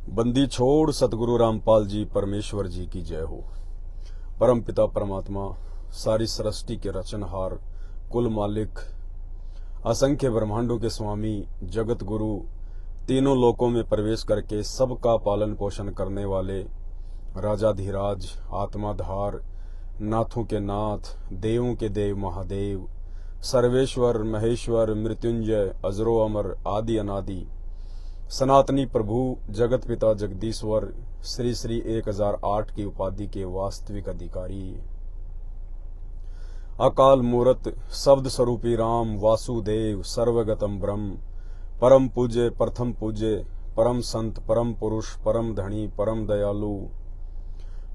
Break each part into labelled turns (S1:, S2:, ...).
S1: बंदी छोड़ सतगुरु रामपाल जी परमेश्वर जी की जय हो। परम पिता परमात्मा, सारी सृष्टि के रचनहार, कुल मालिक, असंख्य ब्रह्मांडों के स्वामी, जगत गुरु, तीनों लोकों में प्रवेश करके सबका पालन पोषण करने वाले राजाधिराज, आत्माधार, नाथों के नाथ, देवों के देव महादेव, सर्वेश्वर महेश्वर, मृत्युंजय, अजरो अमर, आदि अनादि, सनातनी प्रभु, जगत पिता जगदीश्वर, श्री श्री 1008 की उपाधि के वास्तविक अधिकारी, अकाल मूरत, शब्द स्वरूपी राम, वासुदेव, सर्वगतम ब्रह्म, परम पूज्य, प्रथम पूज्य, परम संत, परम पुरुष, परम धनी, परम दयालु,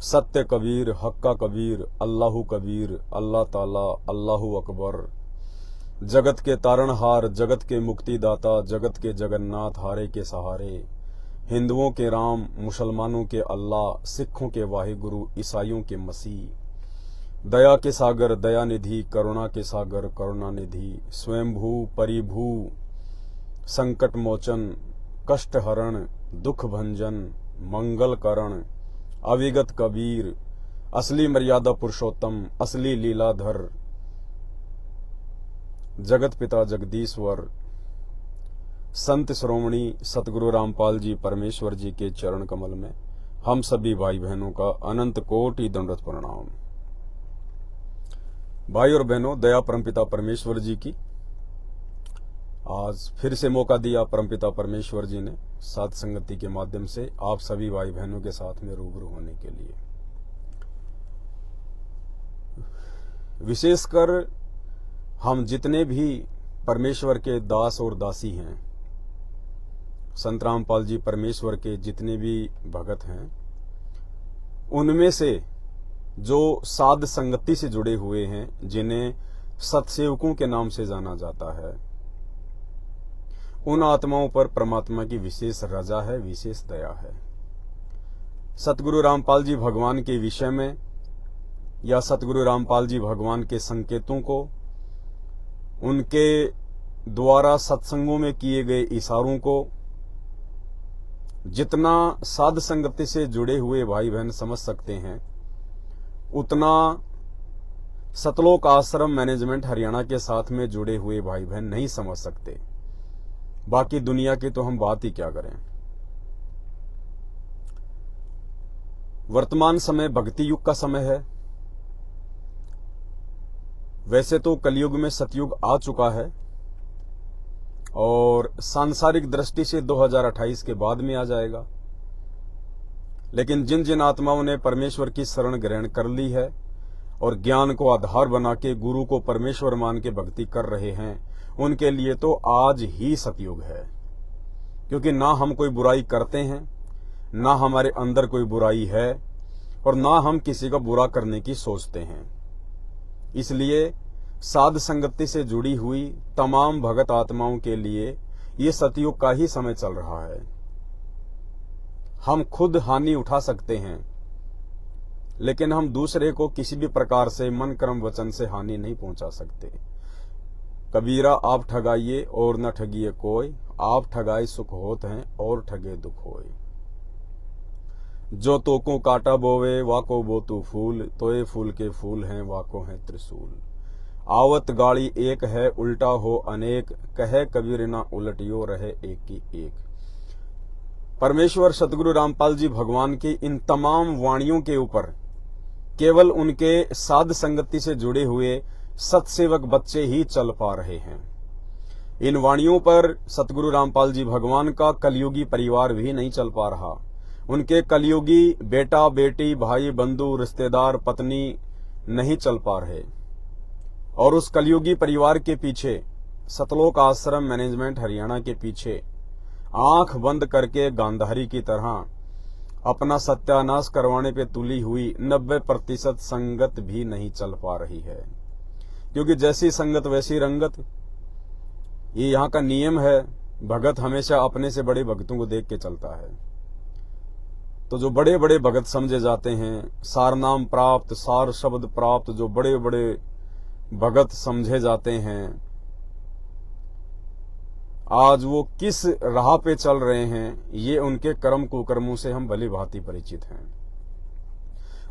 S1: सत्य कबीर, हक्का कबीर, अल्लाहु कबीर, अल्लाह ताला, अल्लाहु अकबर, जगत के तारणहार, जगत के मुक्तिदाता, जगत के जगन्नाथ, हारे के सहारे, हिंदुओं के राम, मुसलमानों के अल्लाह, सिखों के वाहिगुरु, ईसाइयों के मसीह, दया के सागर, दया निधि, करुणा के सागर, करुणा निधि, स्वयंभू परिभू, संकट मोचन, कष्ट हरण, दुख भंजन, मंगल करण, अविगत कबीर, असली मर्यादा पुरुषोत्तम, असली लीलाधर, जगत पिता जगदीश्वर, संत श्रोमणी सतगुरु रामपाल जी परमेश्वर जी के चरण कमल में हम सभी भाई बहनों का अनंत कोटि दंडवत प्रणाम। भाई और बहनों, दया परमपिता परमेश्वर जी की आज फिर से मौका दिया परमपिता परमेश्वर जी ने साध संगति के माध्यम से आप सभी भाई बहनों के साथ में रूबरू होने के लिए। विशेषकर हम जितने भी परमेश्वर के दास और दासी हैं, संत रामपाल जी परमेश्वर के जितने भी भगत हैं, उनमें से जो साध संगति से जुड़े हुए हैं, जिन्हें सतसेवकों के नाम से जाना जाता है, उन आत्माओं पर परमात्मा की विशेष रजा है, विशेष दया है। सतगुरु रामपाल जी भगवान के विषय में या सतगुरु रामपाल जी भगवान के संकेतों को, उनके द्वारा सत्संगों में किए गए इशारों को जितना साध संगति से जुड़े हुए भाई बहन समझ सकते हैं, उतना सतलोक आश्रम मैनेजमेंट हरियाणा के साथ में जुड़े हुए भाई बहन नहीं समझ सकते। बाकी दुनिया की तो हम बात ही क्या करें। वर्तमान समय भक्ति युग का समय है। वैसे तो कलयुग में सतयुग आ चुका है और सांसारिक दृष्टि से 2028 के बाद में आ जाएगा, लेकिन जिन जिन आत्माओं ने परमेश्वर की शरण ग्रहण कर ली है और ज्ञान को आधार बना के गुरु को परमेश्वर मान के भक्ति कर रहे हैं, उनके लिए तो आज ही सतयुग है। क्योंकि ना हम कोई बुराई करते हैं, ना हमारे अंदर कोई बुराई है और ना हम किसी का बुरा करने की सोचते हैं। इसलिए साध संगति से जुड़ी हुई तमाम भगत आत्माओं के लिए ये सतयुग का ही समय चल रहा है। हम खुद हानि उठा सकते हैं, लेकिन हम दूसरे को किसी भी प्रकार से मन कर्म वचन से हानि नहीं पहुंचा सकते। कबीरा आप ठगाइए और न ठगिए कोई, आप ठगाए सुख होत हैं और ठगे दुख होए। जो तोको काटा बोवे वाको बोतु फूल, तोए फूल के फूल हैं वाको हैं त्रिशूल। आवत गाड़ी एक है उल्टा हो अनेक, कहे कबीर ना उलटियो रहे एक की एक। परमेश्वर सतगुरु रामपाल जी भगवान की इन तमाम वाणियों के ऊपर केवल उनके साध संगति से जुड़े हुए सतसेवक बच्चे ही चल पा रहे हैं। इन वाणियों पर सतगुरु रामपाल जी भगवान का कलयुगी परिवार भी नहीं चल पा रहा। उनके कलयुगी बेटा बेटी भाई बंधु रिश्तेदार पत्नी नहीं चल पा रहे। और उस कलयुगी परिवार के पीछे, सतलोक आश्रम मैनेजमेंट हरियाणा के पीछे आंख बंद करके गांधारी की तरह अपना सत्यानाश करवाने पे तुली हुई 90% संगत भी नहीं चल पा रही है। क्योंकि जैसी संगत वैसी रंगत, ये यहाँ का नियम है। भगत हमेशा अपने से बड़े भक्तों को देख के चलता है। तो जो बड़े बड़े भगत समझे जाते हैं, सार नाम प्राप्त, सार शब्द प्राप्त, जो बड़े बड़े भगत समझे जाते हैं, आज वो किस राह पे चल रहे हैं, ये उनके कर्म कुकर्मों से हम भली भांति परिचित हैं।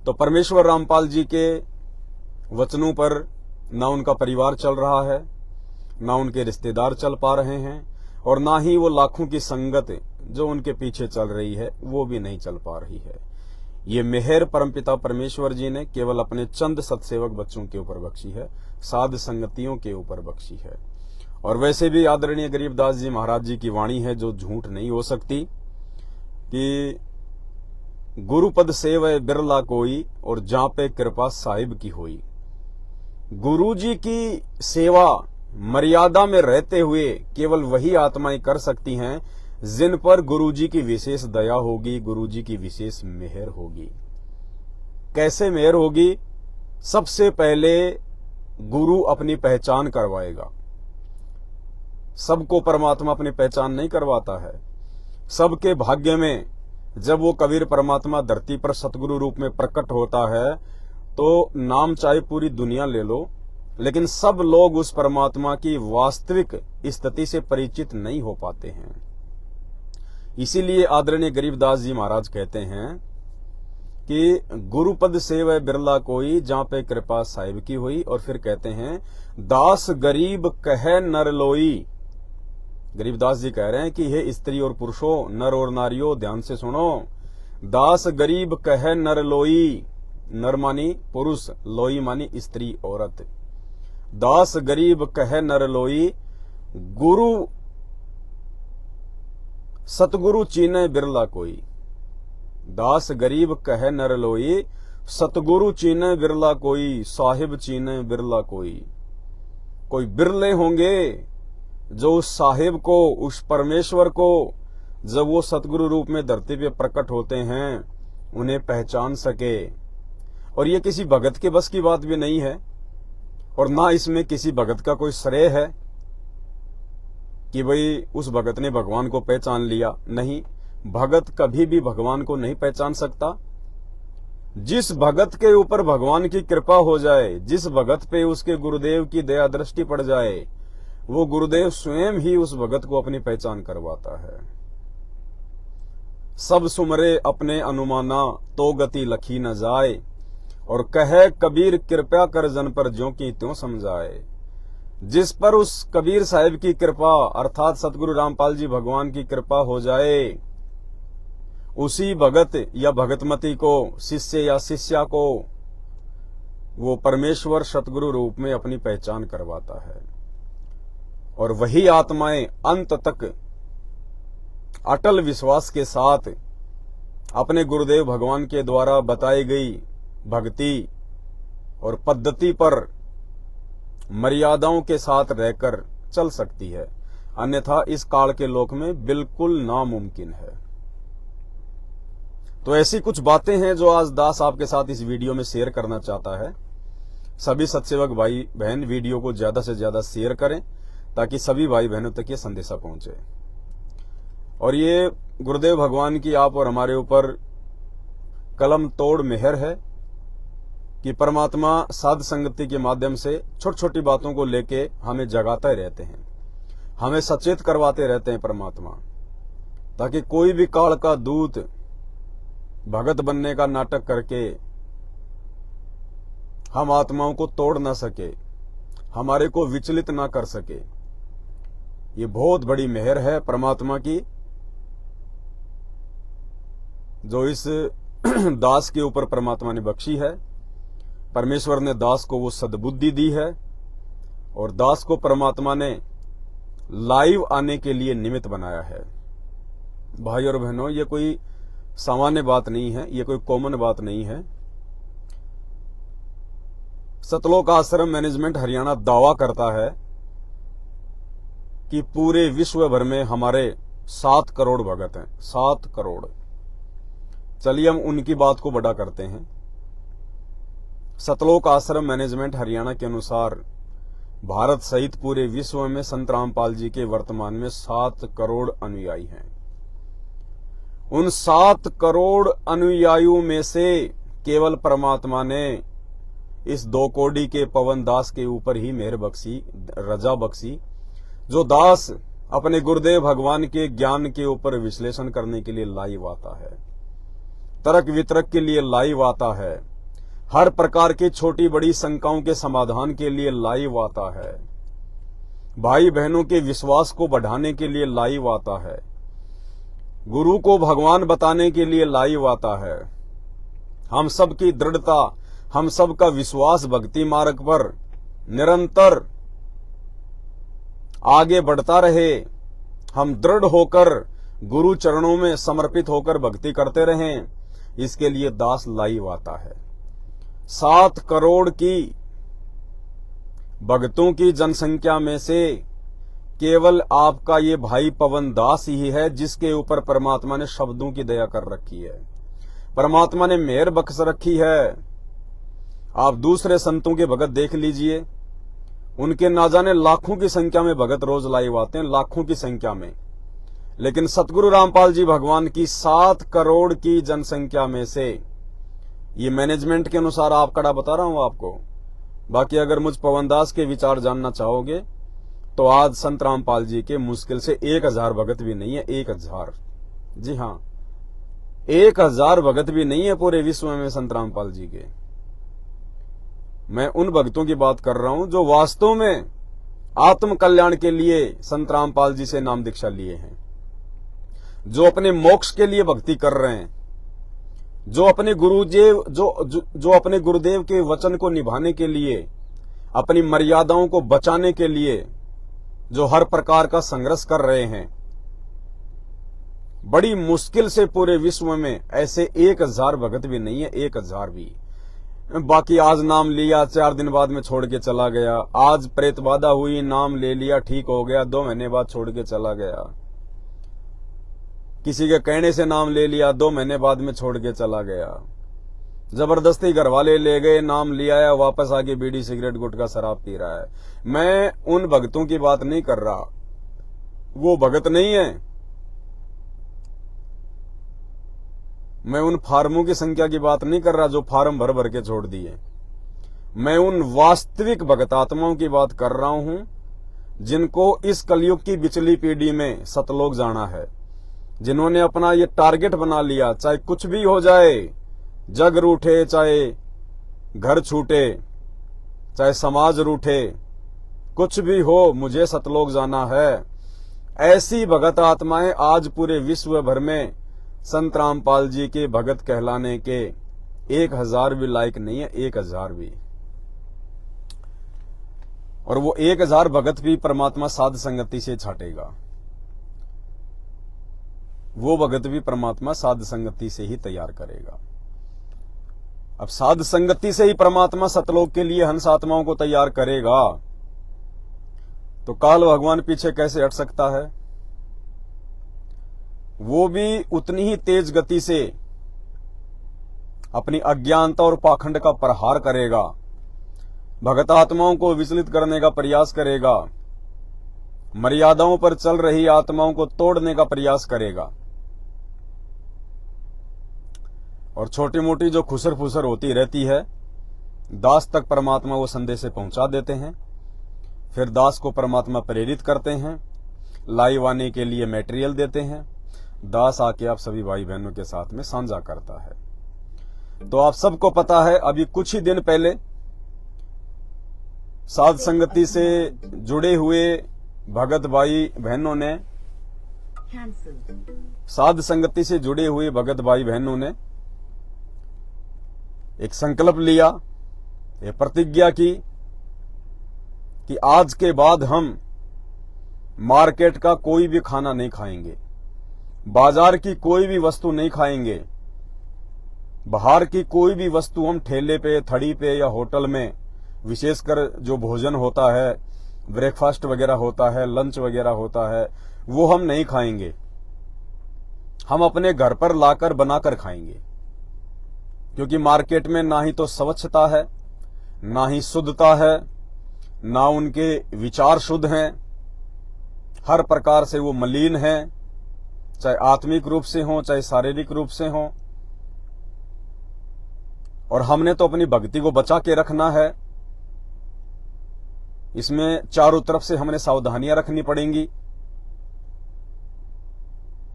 S1: तो परमेश्वर रामपाल जी के वचनों पर ना उनका परिवार चल रहा है, ना उनके रिश्तेदार चल पा रहे हैं, और ना ही वो लाखों की संगत जो उनके पीछे चल रही है वो भी नहीं चल पा रही है। ये मेहर परमपिता परमेश्वर जी ने केवल अपने चंद सत्सेवक बच्चों के ऊपर बख्शी है, साध संगतियों के ऊपर बख्शी है। और वैसे भी आदरणीय गरीबदास जी महाराज जी की वाणी है जो झूठ नहीं हो सकती कि गुरुपद सेवय बिरला कोई और जापे कृपा साहिब की होई। गुरु जी की सेवा मर्यादा में रहते हुए केवल वही आत्माएं कर सकती हैं जिन पर गुरु जी की विशेष दया होगी, गुरु जी की विशेष मेहर होगी। कैसे मेहर होगी? सबसे पहले गुरु अपनी पहचान करवाएगा। सबको परमात्मा अपनी पहचान नहीं करवाता है। सबके भाग्य में जब वो कबीर परमात्मा धरती पर सतगुरु रूप में प्रकट होता है तो नाम चाहे पूरी दुनिया ले लो, लेकिन सब लोग उस परमात्मा की वास्तविक स्थिति से परिचित नहीं हो पाते हैं। इसीलिए आदरणीय गरीबदास जी महाराज कहते हैं कि गुरुपद सेवय बिरला कोई जहां पे कृपा साहिब की हुई। और फिर कहते हैं दास गरीब कहे नर लोई। गरीबदास जी कह रहे हैं कि हे स्त्री और पुरुषों, नर और नारियों, ध्यान से सुनो। दास गरीब कहे नर लोई, नर मानी पुरुष, लोई मानी स्त्री औरत। दास गरीब कहे नर लोई, गुरु सतगुरु चीने बिरला कोई। दास गरीब कहे नर लोई, सतगुरु चीने बिरला कोई, साहिब चीने बिरला कोई। कोई बिरले होंगे जो उस साहिब को, उस परमेश्वर को, जब वो सतगुरु रूप में धरती पे प्रकट होते हैं, उन्हें पहचान सके। और ये किसी भगत के बस की बात भी नहीं है, और ना इसमें किसी भगत का कोई श्रेय है कि भाई उस भगत ने भगवान को पहचान लिया। नहीं, भगत कभी भी भगवान को नहीं पहचान सकता। जिस भगत के ऊपर भगवान की कृपा हो जाए, जिस भगत पे उसके गुरुदेव की दया दृष्टि पड़ जाए, वो गुरुदेव स्वयं ही उस भगत को अपनी पहचान करवाता है। सब सुमरे अपने अनुमाना, तो गति लखी न जाए, और कहे कबीर कृपया कर जन पर ज्यों की त्यों समझाए। जिस पर उस कबीर साहिब की कृपा अर्थात सतगुरु रामपाल जी भगवान की कृपा हो जाए, उसी भगत या भगतमती को, शिष्य या शिष्या को वो परमेश्वर सतगुरु रूप में अपनी पहचान करवाता है। और वही आत्माएं अंत तक अटल विश्वास के साथ अपने गुरुदेव भगवान के द्वारा बताई गई भक्ति और पद्धति पर मर्यादाओं के साथ रहकर चल सकती है, अन्यथा इस काल के लोक में बिल्कुल नामुमकिन है। तो ऐसी कुछ बातें हैं जो आज दास आपके साथ इस वीडियो में शेयर करना चाहता है। सभी सत्सेवक भाई बहन वीडियो को ज्यादा से ज्यादा शेयर करें ताकि सभी भाई बहनों तक ये संदेशा पहुंचे। और ये गुरुदेव भगवान की आप और हमारे ऊपर कलम तोड़ मेहर है कि परमात्मा साध संगति के माध्यम से छोटी छोटी बातों को लेके हमें जगाते रहते हैं, हमें सचेत करवाते रहते हैं परमात्मा, ताकि कोई भी काल का दूत भगत बनने का नाटक करके हम आत्माओं को तोड़ ना सके, हमारे को विचलित ना कर सके। ये बहुत बड़ी मेहर है परमात्मा की जो इस दास के ऊपर परमात्मा ने बख्शी है। परमेश्वर ने दास को वो सद्बुद्धि दी है और दास को परमात्मा ने लाइव आने के लिए निमित्त बनाया है। भाई और बहनों, ये कोई सामान्य बात नहीं है, ये कोई कॉमन बात नहीं है। सतलोक आश्रम मैनेजमेंट हरियाणा दावा करता है कि पूरे विश्व भर में हमारे 7 करोड़ भगत हैं। 7 करोड़। चलिए हम उनकी बात को बड़ा करते हैं। सतलोक आश्रम मैनेजमेंट हरियाणा के अनुसार भारत सहित पूरे विश्व में संत रामपाल जी के वर्तमान में 7 करोड़ अनुयायी हैं। उन 7 करोड़ अनुयायियों में से केवल परमात्मा ने इस 2 कोड़ी के पवन दास के ऊपर ही मेहर बख्शी, रजा बख्शी, जो दास अपने गुरुदेव भगवान के ज्ञान के ऊपर विश्लेषण करने के लिए लाइव आता है, तर्क वितर्क के लिए लाइव आता है, हर प्रकार की छोटी बड़ी शंकाओं के समाधान के लिए लाइव आता है, भाई बहनों के विश्वास को बढ़ाने के लिए लाइव आता है, गुरु को भगवान बताने के लिए लाइव आता है। हम सब की दृढ़ता, हम सब का विश्वास भक्ति मार्ग पर निरंतर आगे बढ़ता रहे, हम दृढ़ होकर गुरु चरणों में समर्पित होकर भक्ति करते रहें, इसके लिए दास लाइव आता है। 7 करोड़ की भक्तों की जनसंख्या में से केवल आपका ये भाई पवन दास ही है जिसके ऊपर परमात्मा ने शब्दों की दया कर रखी है, परमात्मा ने मेहर बख्श रखी है। आप दूसरे संतों के भगत देख लीजिए, उनके ना जाने लाखों की संख्या में भगत रोज लाइव आते हैं, लाखों की संख्या में, लेकिन सतगुरु रामपाल जी भगवान की 7 करोड़ की जनसंख्या में से, ये मैनेजमेंट के अनुसार आंकड़ा बता रहा हूं आपको, बाकी अगर मुझ पवनदास के विचार जानना चाहोगे तो आज संत रामपाल जी के मुश्किल से 1000 भगत भी नहीं है, 1000, जी हां 1000 भगत भी नहीं है पूरे विश्व में संत रामपाल जी के। मैं उन भक्तों की बात कर रहा हूं जो वास्तव में आत्म कल्याण के लिए संत रामपाल जी से नाम दीक्षा लिए हैं, जो अपने मोक्ष के लिए भक्ति कर रहे हैं, जो अपने गुरुदेव जो अपने गुरुदेव के वचन को निभाने के लिए, अपनी मर्यादाओं को बचाने के लिए जो हर प्रकार का संघर्ष कर रहे हैं। बड़ी मुश्किल से पूरे विश्व में ऐसे 1000 भगत भी नहीं है, 1000 भी। बाकी आज नाम लिया, 4 दिन बाद में छोड़ के चला गया, आज प्रेत बाधा हुई, नाम ले लिया, ठीक हो गया, 2 महीने बाद छोड़ के चला गया, किसी के कहने से नाम ले लिया, 2 महीने बाद में छोड़ के चला गया, जबरदस्ती घर वाले ले गए, नाम लिया है, वापस आके बीड़ी सिगरेट गुटखा शराब पी रहा है। मैं उन भक्तों की बात नहीं कर रहा, वो भगत नहीं है। मैं उन फार्मों की संख्या की बात नहीं कर रहा जो फार्म भर भर के छोड़ दिए। मैं उन वास्तविक भगत आत्माओं की बात कर रहा हूं जिनको इस कलयुग की बिचली पीढ़ी में सतलोक जाना है, जिन्होंने अपना ये टारगेट बना लिया, चाहे कुछ भी हो जाए, जग रूठे, चाहे घर छूटे, चाहे समाज रूठे, कुछ भी हो, मुझे सतलोक जाना है। ऐसी भगत आत्माएं आज पूरे विश्व भर में संत रामपाल जी के भगत कहलाने के 1000 भी लायक नहीं है, 1000 भी। और वो 1000 भगत भी परमात्मा साध संगति से छाटेगा, वो भगत भी परमात्मा साध संगति से ही तैयार करेगा। अब साध संगति से ही परमात्मा सतलोक के लिए हंस आत्माओं को तैयार करेगा, तो काल भगवान पीछे कैसे हट सकता है? वो भी उतनी ही तेज गति से अपनी अज्ञानता और पाखंड का प्रहार करेगा, भगत आत्माओं को विचलित करने का प्रयास करेगा, मर्यादाओं पर चल रही आत्माओं को तोड़ने का प्रयास करेगा। और छोटी मोटी जो खुसर फुसर होती रहती है, दास तक परमात्मा वो संदेश पहुंचा देते हैं, फिर दास को परमात्मा प्रेरित करते हैं, लाइव आने के लिए मटेरियल देते हैं, दास आके आप सभी भाई बहनों के साथ में साझा करता है। तो आप सबको पता है, अभी कुछ ही दिन पहले साध संगति से जुड़े हुए भगत भाई बहनों ने, साध संगति से जुड़े हुए भगत भाई बहनों ने एक संकल्प लिया, एक प्रतिज्ञा की कि आज के बाद हम मार्केट का कोई भी खाना नहीं खाएंगे, बाजार की कोई भी वस्तु नहीं खाएंगे, बाहर की कोई भी वस्तु हम ठेले पे, थड़ी पे या होटल में, विशेषकर जो भोजन होता है, ब्रेकफास्ट वगैरह होता है, लंच वगैरह होता है, वो हम नहीं खाएंगे। हम अपने घर पर लाकर बनाकर खाएंगे, क्योंकि मार्केट में ना ही तो स्वच्छता है, ना ही शुद्धता है, ना उनके विचार शुद्ध हैं, हर प्रकार से वो मलिन हैं, चाहे आत्मिक रूप से हो, चाहे शारीरिक रूप से हो। और हमने तो अपनी भक्ति को बचा के रखना है, इसमें चारों तरफ से हमने सावधानियां रखनी पड़ेंगी।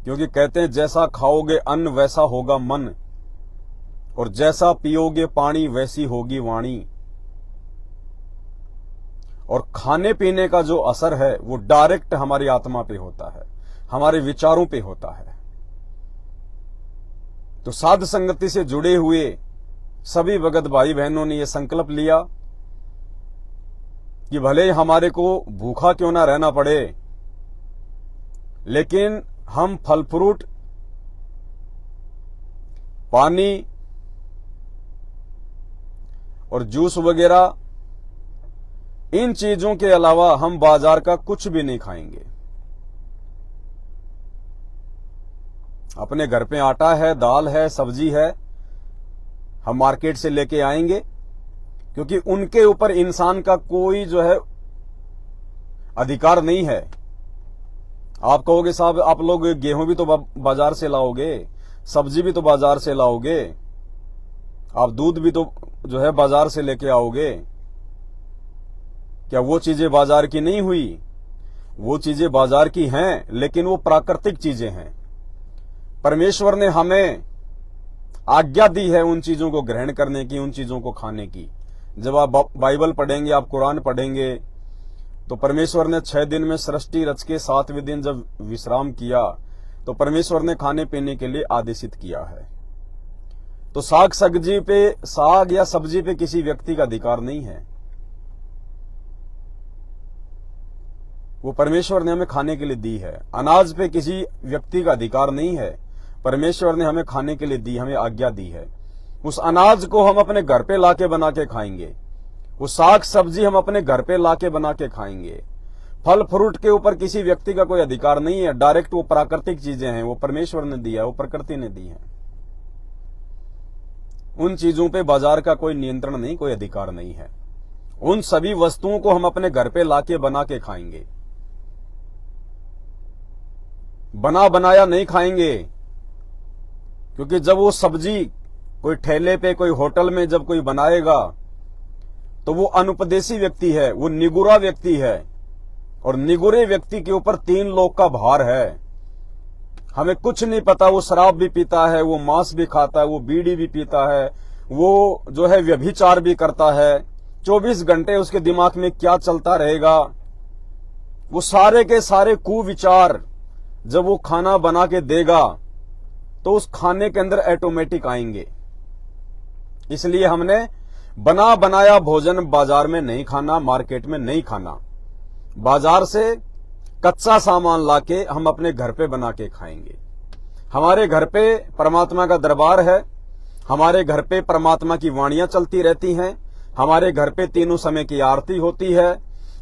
S1: क्योंकि कहते हैं जैसा खाओगे अन्न वैसा होगा मन, और जैसा पियोगे पानी वैसी होगी वाणी। और खाने पीने का जो असर है वो डायरेक्ट हमारी आत्मा पे होता है, हमारे विचारों पे होता है। तो साध संगति से जुड़े हुए सभी भगत भाई बहनों ने यह संकल्प लिया कि भले हमारे को भूखा क्यों ना रहना पड़े, लेकिन हम फल फ्रूट, पानी और जूस वगैरह इन चीजों के अलावा हम बाजार का कुछ भी नहीं खाएंगे। अपने घर पे आटा है, दाल है, सब्जी है, हम मार्केट से लेके आएंगे, क्योंकि उनके ऊपर इंसान का कोई जो है अधिकार नहीं है। आप कहोगे साहब आप लोग गेहूं भी तो बाजार से लाओगे, सब्जी भी तो बाजार से लाओगे, आप दूध भी तो जो है बाजार से लेके आओगे, क्या वो चीजें बाजार की नहीं हुई? वो चीजें बाजार की हैं, लेकिन वो प्राकृतिक चीजें हैं। परमेश्वर ने हमें आज्ञा दी है उन चीजों को ग्रहण करने की, उन चीजों को खाने की। जब आप बाइबल पढ़ेंगे, आप कुरान पढ़ेंगे, तो परमेश्वर ने 6 दिन में सृष्टि रच के 7वें दिन जब विश्राम किया, तो परमेश्वर ने खाने पीने के लिए आदेशित किया है। तो साग या सब्जी पे किसी व्यक्ति का अधिकार नहीं है, वो परमेश्वर ने हमें खाने के लिए दी है। अनाज पे किसी व्यक्ति का अधिकार नहीं है, परमेश्वर ने हमें खाने के लिए दी, हमें आज्ञा दी है। उस अनाज को हम अपने घर पे लाके बना के खाएंगे, वो साग सब्जी हम अपने घर पे लाके बना के खाएंगे। फल फ्रूट के ऊपर किसी व्यक्ति का कोई अधिकार नहीं है, डायरेक्ट वो प्राकृतिक चीजें हैं, वो परमेश्वर ने दिया है, वो प्रकृति ने दी है। उन चीजों पे बाजार का कोई नियंत्रण नहीं, कोई अधिकार नहीं है। उन सभी वस्तुओं को हम अपने घर पे लाके बना के खाएंगे, बना बनाया नहीं खाएंगे। क्योंकि जब वो सब्जी कोई ठेले पे, कोई होटल में जब कोई बनाएगा, तो वो अनुपदेशी व्यक्ति है, वो निगुरा व्यक्ति है, और निगुरे व्यक्ति के ऊपर 3 लोक का भार है। हमें कुछ नहीं पता, वो शराब भी पीता है, वो मांस भी खाता है, वो बीड़ी भी पीता है, वो जो है व्यभिचार भी करता है। 24 घंटे उसके दिमाग में क्या चलता रहेगा, वो सारे के सारे कुविचार जब वो खाना बना के देगा तो उस खाने के अंदर ऑटोमेटिक आएंगे। इसलिए हमने बना बनाया भोजन बाजार में नहीं खाना, मार्केट में नहीं खाना। बाजार से कच्चा सामान लाके हम अपने घर पे बना के खाएंगे। हमारे घर पे परमात्मा का दरबार है, हमारे घर पे परमात्मा की वाणियां चलती रहती हैं, हमारे घर पे तीनों समय की आरती होती है।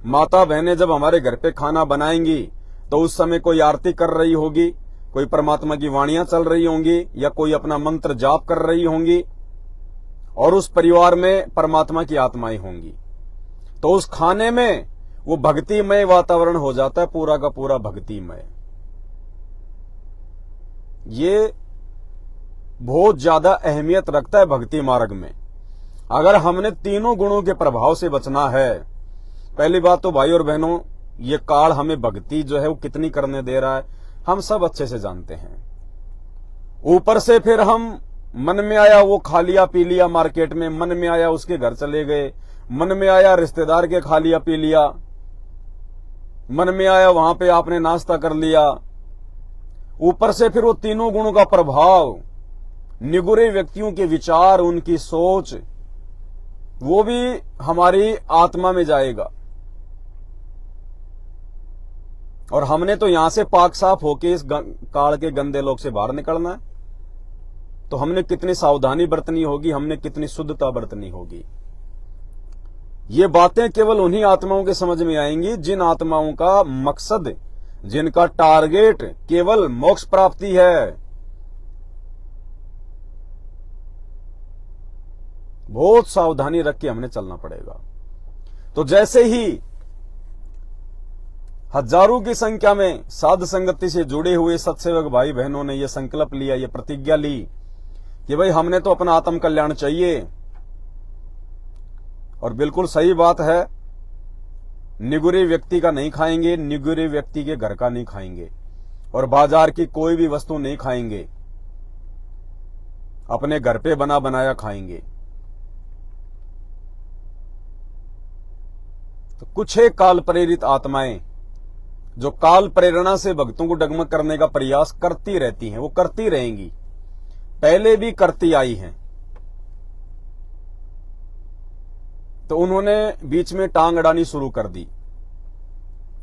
S1: माता बहनें जब हमारे घर पे खाना बनाएंगी तो उस समय कोई आरती कर रही होगी, कोई परमात्मा की वाणियां चल रही होंगी, या कोई अपना मंत्र जाप कर रही होंगी, और उस परिवार में परमात्मा की आत्माएं होंगी। तो उस खाने में वो भक्तिमय वातावरण हो जाता है, पूरा का पूरा भक्तिमय। ये बहुत ज्यादा अहमियत रखता है भक्ति मार्ग में। अगर हमने तीनों गुणों के प्रभाव से बचना है, पहली बात तो भाई और बहनों, ये काल हमें भक्ति जो है वो कितनी करने दे रहा है हम सब अच्छे से जानते हैं। ऊपर से फिर हम मन में आया वो खा लिया पी लिया, मार्केट में मन में आया उसके घर चले गए, मन में आया रिश्तेदार के खा लिया पी लिया, मन में आया वहां पे आपने नाश्ता कर लिया। ऊपर से फिर वो तीनों गुणों का प्रभाव, निगुरे व्यक्तियों के विचार, उनकी सोच, वो भी हमारी आत्मा में जाएगा। और हमने तो यहां से पाक साफ होके इस काल के गंदे लोग से बाहर निकलना है, तो हमने कितनी सावधानी बरतनी होगी, हमने कितनी शुद्धता बरतनी होगी। ये बातें केवल उन्हीं आत्माओं के समझ में आएंगी जिन आत्माओं का मकसद, जिनका टारगेट केवल मोक्ष प्राप्ति है। बहुत सावधानी रख के हमने चलना पड़ेगा। तो जैसे ही हजारों की संख्या में साध संगति से जुड़े हुए सत्सेवक भाई बहनों ने यह संकल्प लिया, यह प्रतिज्ञा ली कि भाई हमने तो अपना आत्म कल्याण चाहिए, और बिल्कुल सही बात है, निगुरे व्यक्ति का नहीं खाएंगे, निगुरे व्यक्ति के घर का नहीं खाएंगे। और बाजार की कोई भी वस्तु नहीं खाएंगे, अपने घर पे बना बनाया खाएंगे। तो कुछ एक काल प्रेरित आत्माएं जो काल प्रेरणा से भक्तों को डगमग करने का प्रयास करती रहती हैं, वो करती रहेंगी, पहले भी करती आई हैं। तो उन्होंने बीच में टांग अड़ानी शुरू कर दी।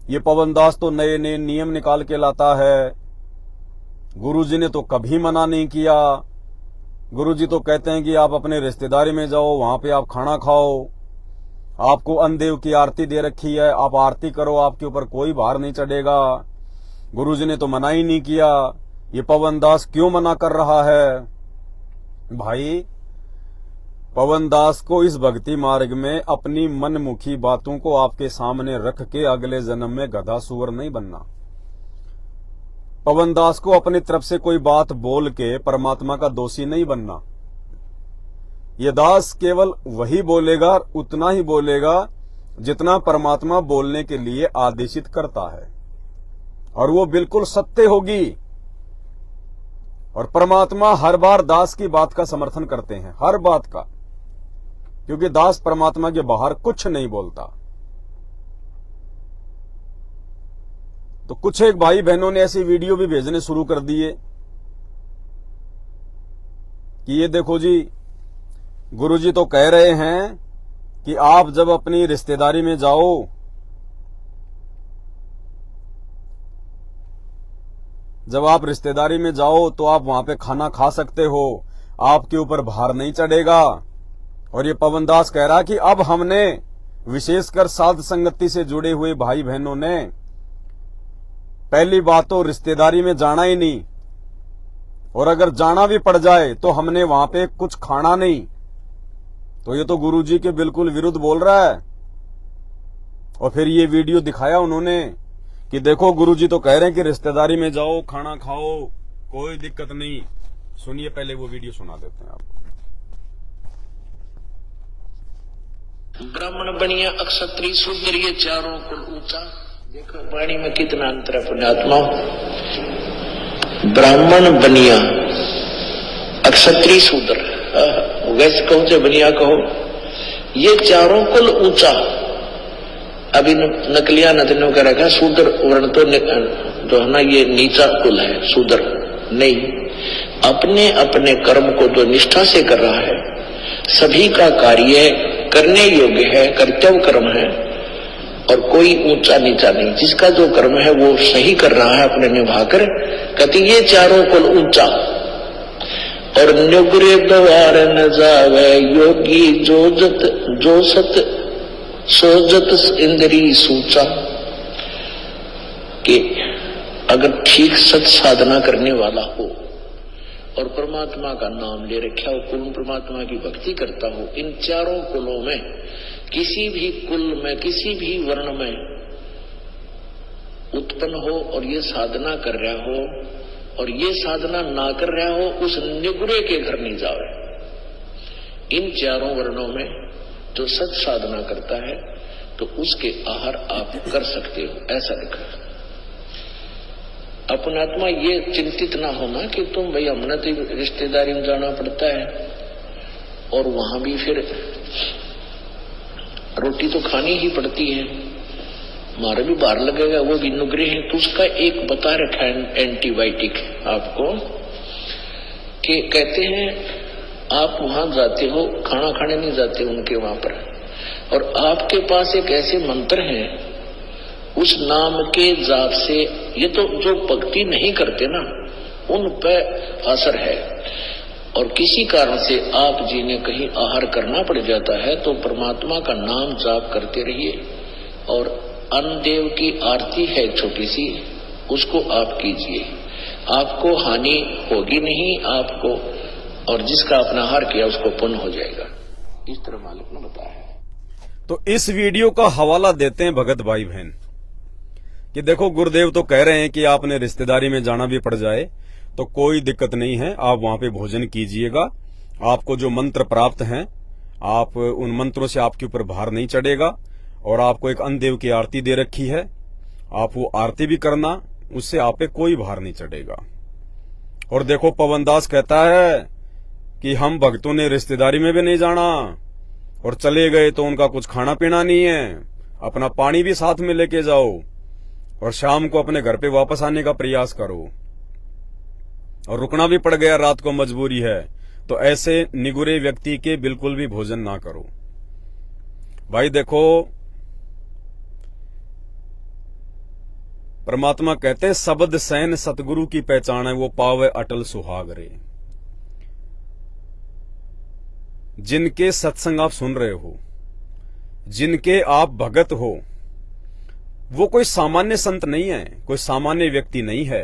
S1: ये पवनदास तो नए नए नियम निकाल के लाता है, गुरुजी ने तो कभी मना नहीं किया, गुरुजी तो कहते हैं कि आप अपने रिश्तेदारी में जाओ, वहां पे आप खाना खाओ, आपको अन्नदेव की आरती दे रखी है, आप आरती करो, आपके ऊपर कोई भार नहीं चढ़ेगा, गुरुजी ने तो मना ही नहीं किया, ये पवनदास क्यों मना कर रहा है? भाई, पवनदास को इस भक्ति मार्ग में अपनी मनमुखी बातों को आपके सामने रख के अगले जन्म में गधा सुअर नहीं बनना। पवनदास को अपनी तरफ से कोई बात बोल के परमात्मा का दोषी नहीं बनना। ये दास केवल वही बोलेगा, उतना ही बोलेगा जितना परमात्मा बोलने के लिए आदेशित करता है, और वो बिल्कुल सत्य होगी। और परमात्मा हर बार दास की बात का समर्थन करते हैं, हर बात का, क्योंकि दास परमात्मा के बाहर कुछ नहीं बोलता। तो कुछ एक भाई बहनों ने ऐसी वीडियो भी भेजने शुरू कर दिए कि ये देखो जी, गुरुजी तो कह रहे हैं कि आप जब अपनी रिश्तेदारी में जाओ तो आप वहां पे खाना खा सकते हो, आपके ऊपर भार नहीं चढ़ेगा। और ये पवनदास कह रहा कि अब हमने, विशेषकर साध संगति से जुड़े हुए भाई बहनों ने, पहली बात तो रिश्तेदारी में जाना ही नहीं, और अगर जाना भी पड़ जाए तो हमने वहां पे कुछ खाना नहीं। तो ये तो गुरुजी के बिल्कुल विरुद्ध बोल रहा है। और फिर ये वीडियो दिखाया उन्होंने कि देखो, गुरुजी तो कह रहे हैं कि रिश्तेदारी में जाओ, खाना खाओ, कोई दिक्कत नहीं। सुनिए, पहले वो वीडियो सुना देते हैं आपको।
S2: ब्राह्मण बनिया, अक्षत्रिय, शूद्र, ये चारों कुल ऊंचा। देखो वाणी में कितना अंतर है पुण्यात्मा। ब्राह्मण बनिया, अक्षत्रिय, शूद्र, वैश्य कहो चाहे बनिया कहो, ये चारों कुल ऊंचा। अभी नकलिया नदनों का रखा शूद्र वर्ण तो जो है ना, ये नीचा कुल है, शूद्र नहीं। अपने अपने कर्म को जो निष्ठा से कर रहा है, सभी का कार्य करने योग्य है, कर्तव्य कर्म है, और कोई ऊंचा नीचा नहीं। जिसका जो कर्म है वो सही कर रहा है अपने निभाकर, कहते ये चारों कुल ऊंचा। और नुगरे द्वार न जावे योगी, जो सत सोजत इंद्री सूचा। कि अगर ठीक सत साधना करने वाला हो और परमात्मा का नाम ले रखा हो, पूर्ण परमात्मा की भक्ति करता हो, इन चारों कुलों में, किसी भी कुल में, किसी भी वर्ण में उत्पन्न हो और ये साधना कर रहा हो, और ये साधना ना कर रहा हो, उस निगुरे के घर नहीं जावे। इन चारों वर्णों में जो सच साधना करता है तो उसके आहार आप कर सकते हो, ऐसा लिखा। अपनात्मा ये चिंतित ना होना कि तुम भाई हमने तो रिश्तेदारी में जाना पड़ता है और वहां भी फिर रोटी तो खानी ही पड़ती है, मारे भी बाहर लगेगा, वो भी नुगरे है। तो उसका एक बता रखा है एंटीबायोटिक आपको, कि कहते हैं आप वहां जाते हो, खाना खाने नहीं जाते उनके वहां पर, और आपके पास एक ऐसे मंत्र हैं, उस नाम के जाप से, ये तो जो भक्ति नहीं करते ना उन पे असर है। और किसी कारण से आप जी ने कहीं आहार करना पड़ जाता है तो परमात्मा का नाम जाप करते रहिए, और अन्नदेव की आरती है छोटी सी, उसको आप कीजिए, आपको हानि होगी नहीं आपको, और जिसका अपना आहार किया उसको पुण्य हो जाएगा। इस तरह मालिक ने बताया है।
S1: तो इस वीडियो का हवाला देते हैं भगत भाई बहन कि देखो, गुरुदेव तो कह रहे हैं कि आपने रिश्तेदारी में जाना भी पड़ जाए तो कोई दिक्कत नहीं है, आप वहां पे भोजन कीजिएगा, आपको जो मंत्र प्राप्त हैं, आप उन मंत्रों से आपके ऊपर भार नहीं चढ़ेगा, और आपको एक अन्नदेव की आरती दे रखी है, आप वो आरती भी करना, उससे आप पे कोई भार नहीं चढ़ेगा। और देखो पवनदास कहता है कि हम भक्तों ने रिश्तेदारी में भी नहीं जाना, और चले गए तो उनका कुछ खाना पीना नहीं है, अपना पानी भी साथ में लेके जाओ, और शाम को अपने घर पे वापस आने का प्रयास करो। और रुकना भी पड़ गया, रात को मजबूरी है, तो ऐसे निगुरे व्यक्ति के बिल्कुल भी भोजन ना करो। भाई देखो, परमात्मा कहते हैं शब्द सैन सतगुरु की पहचान है, वो पावे अटल सुहाग रे। जिनके सत्संग आप सुन रहे हो, जिनके आप भगत हो, वो कोई सामान्य संत नहीं है, कोई सामान्य व्यक्ति नहीं है।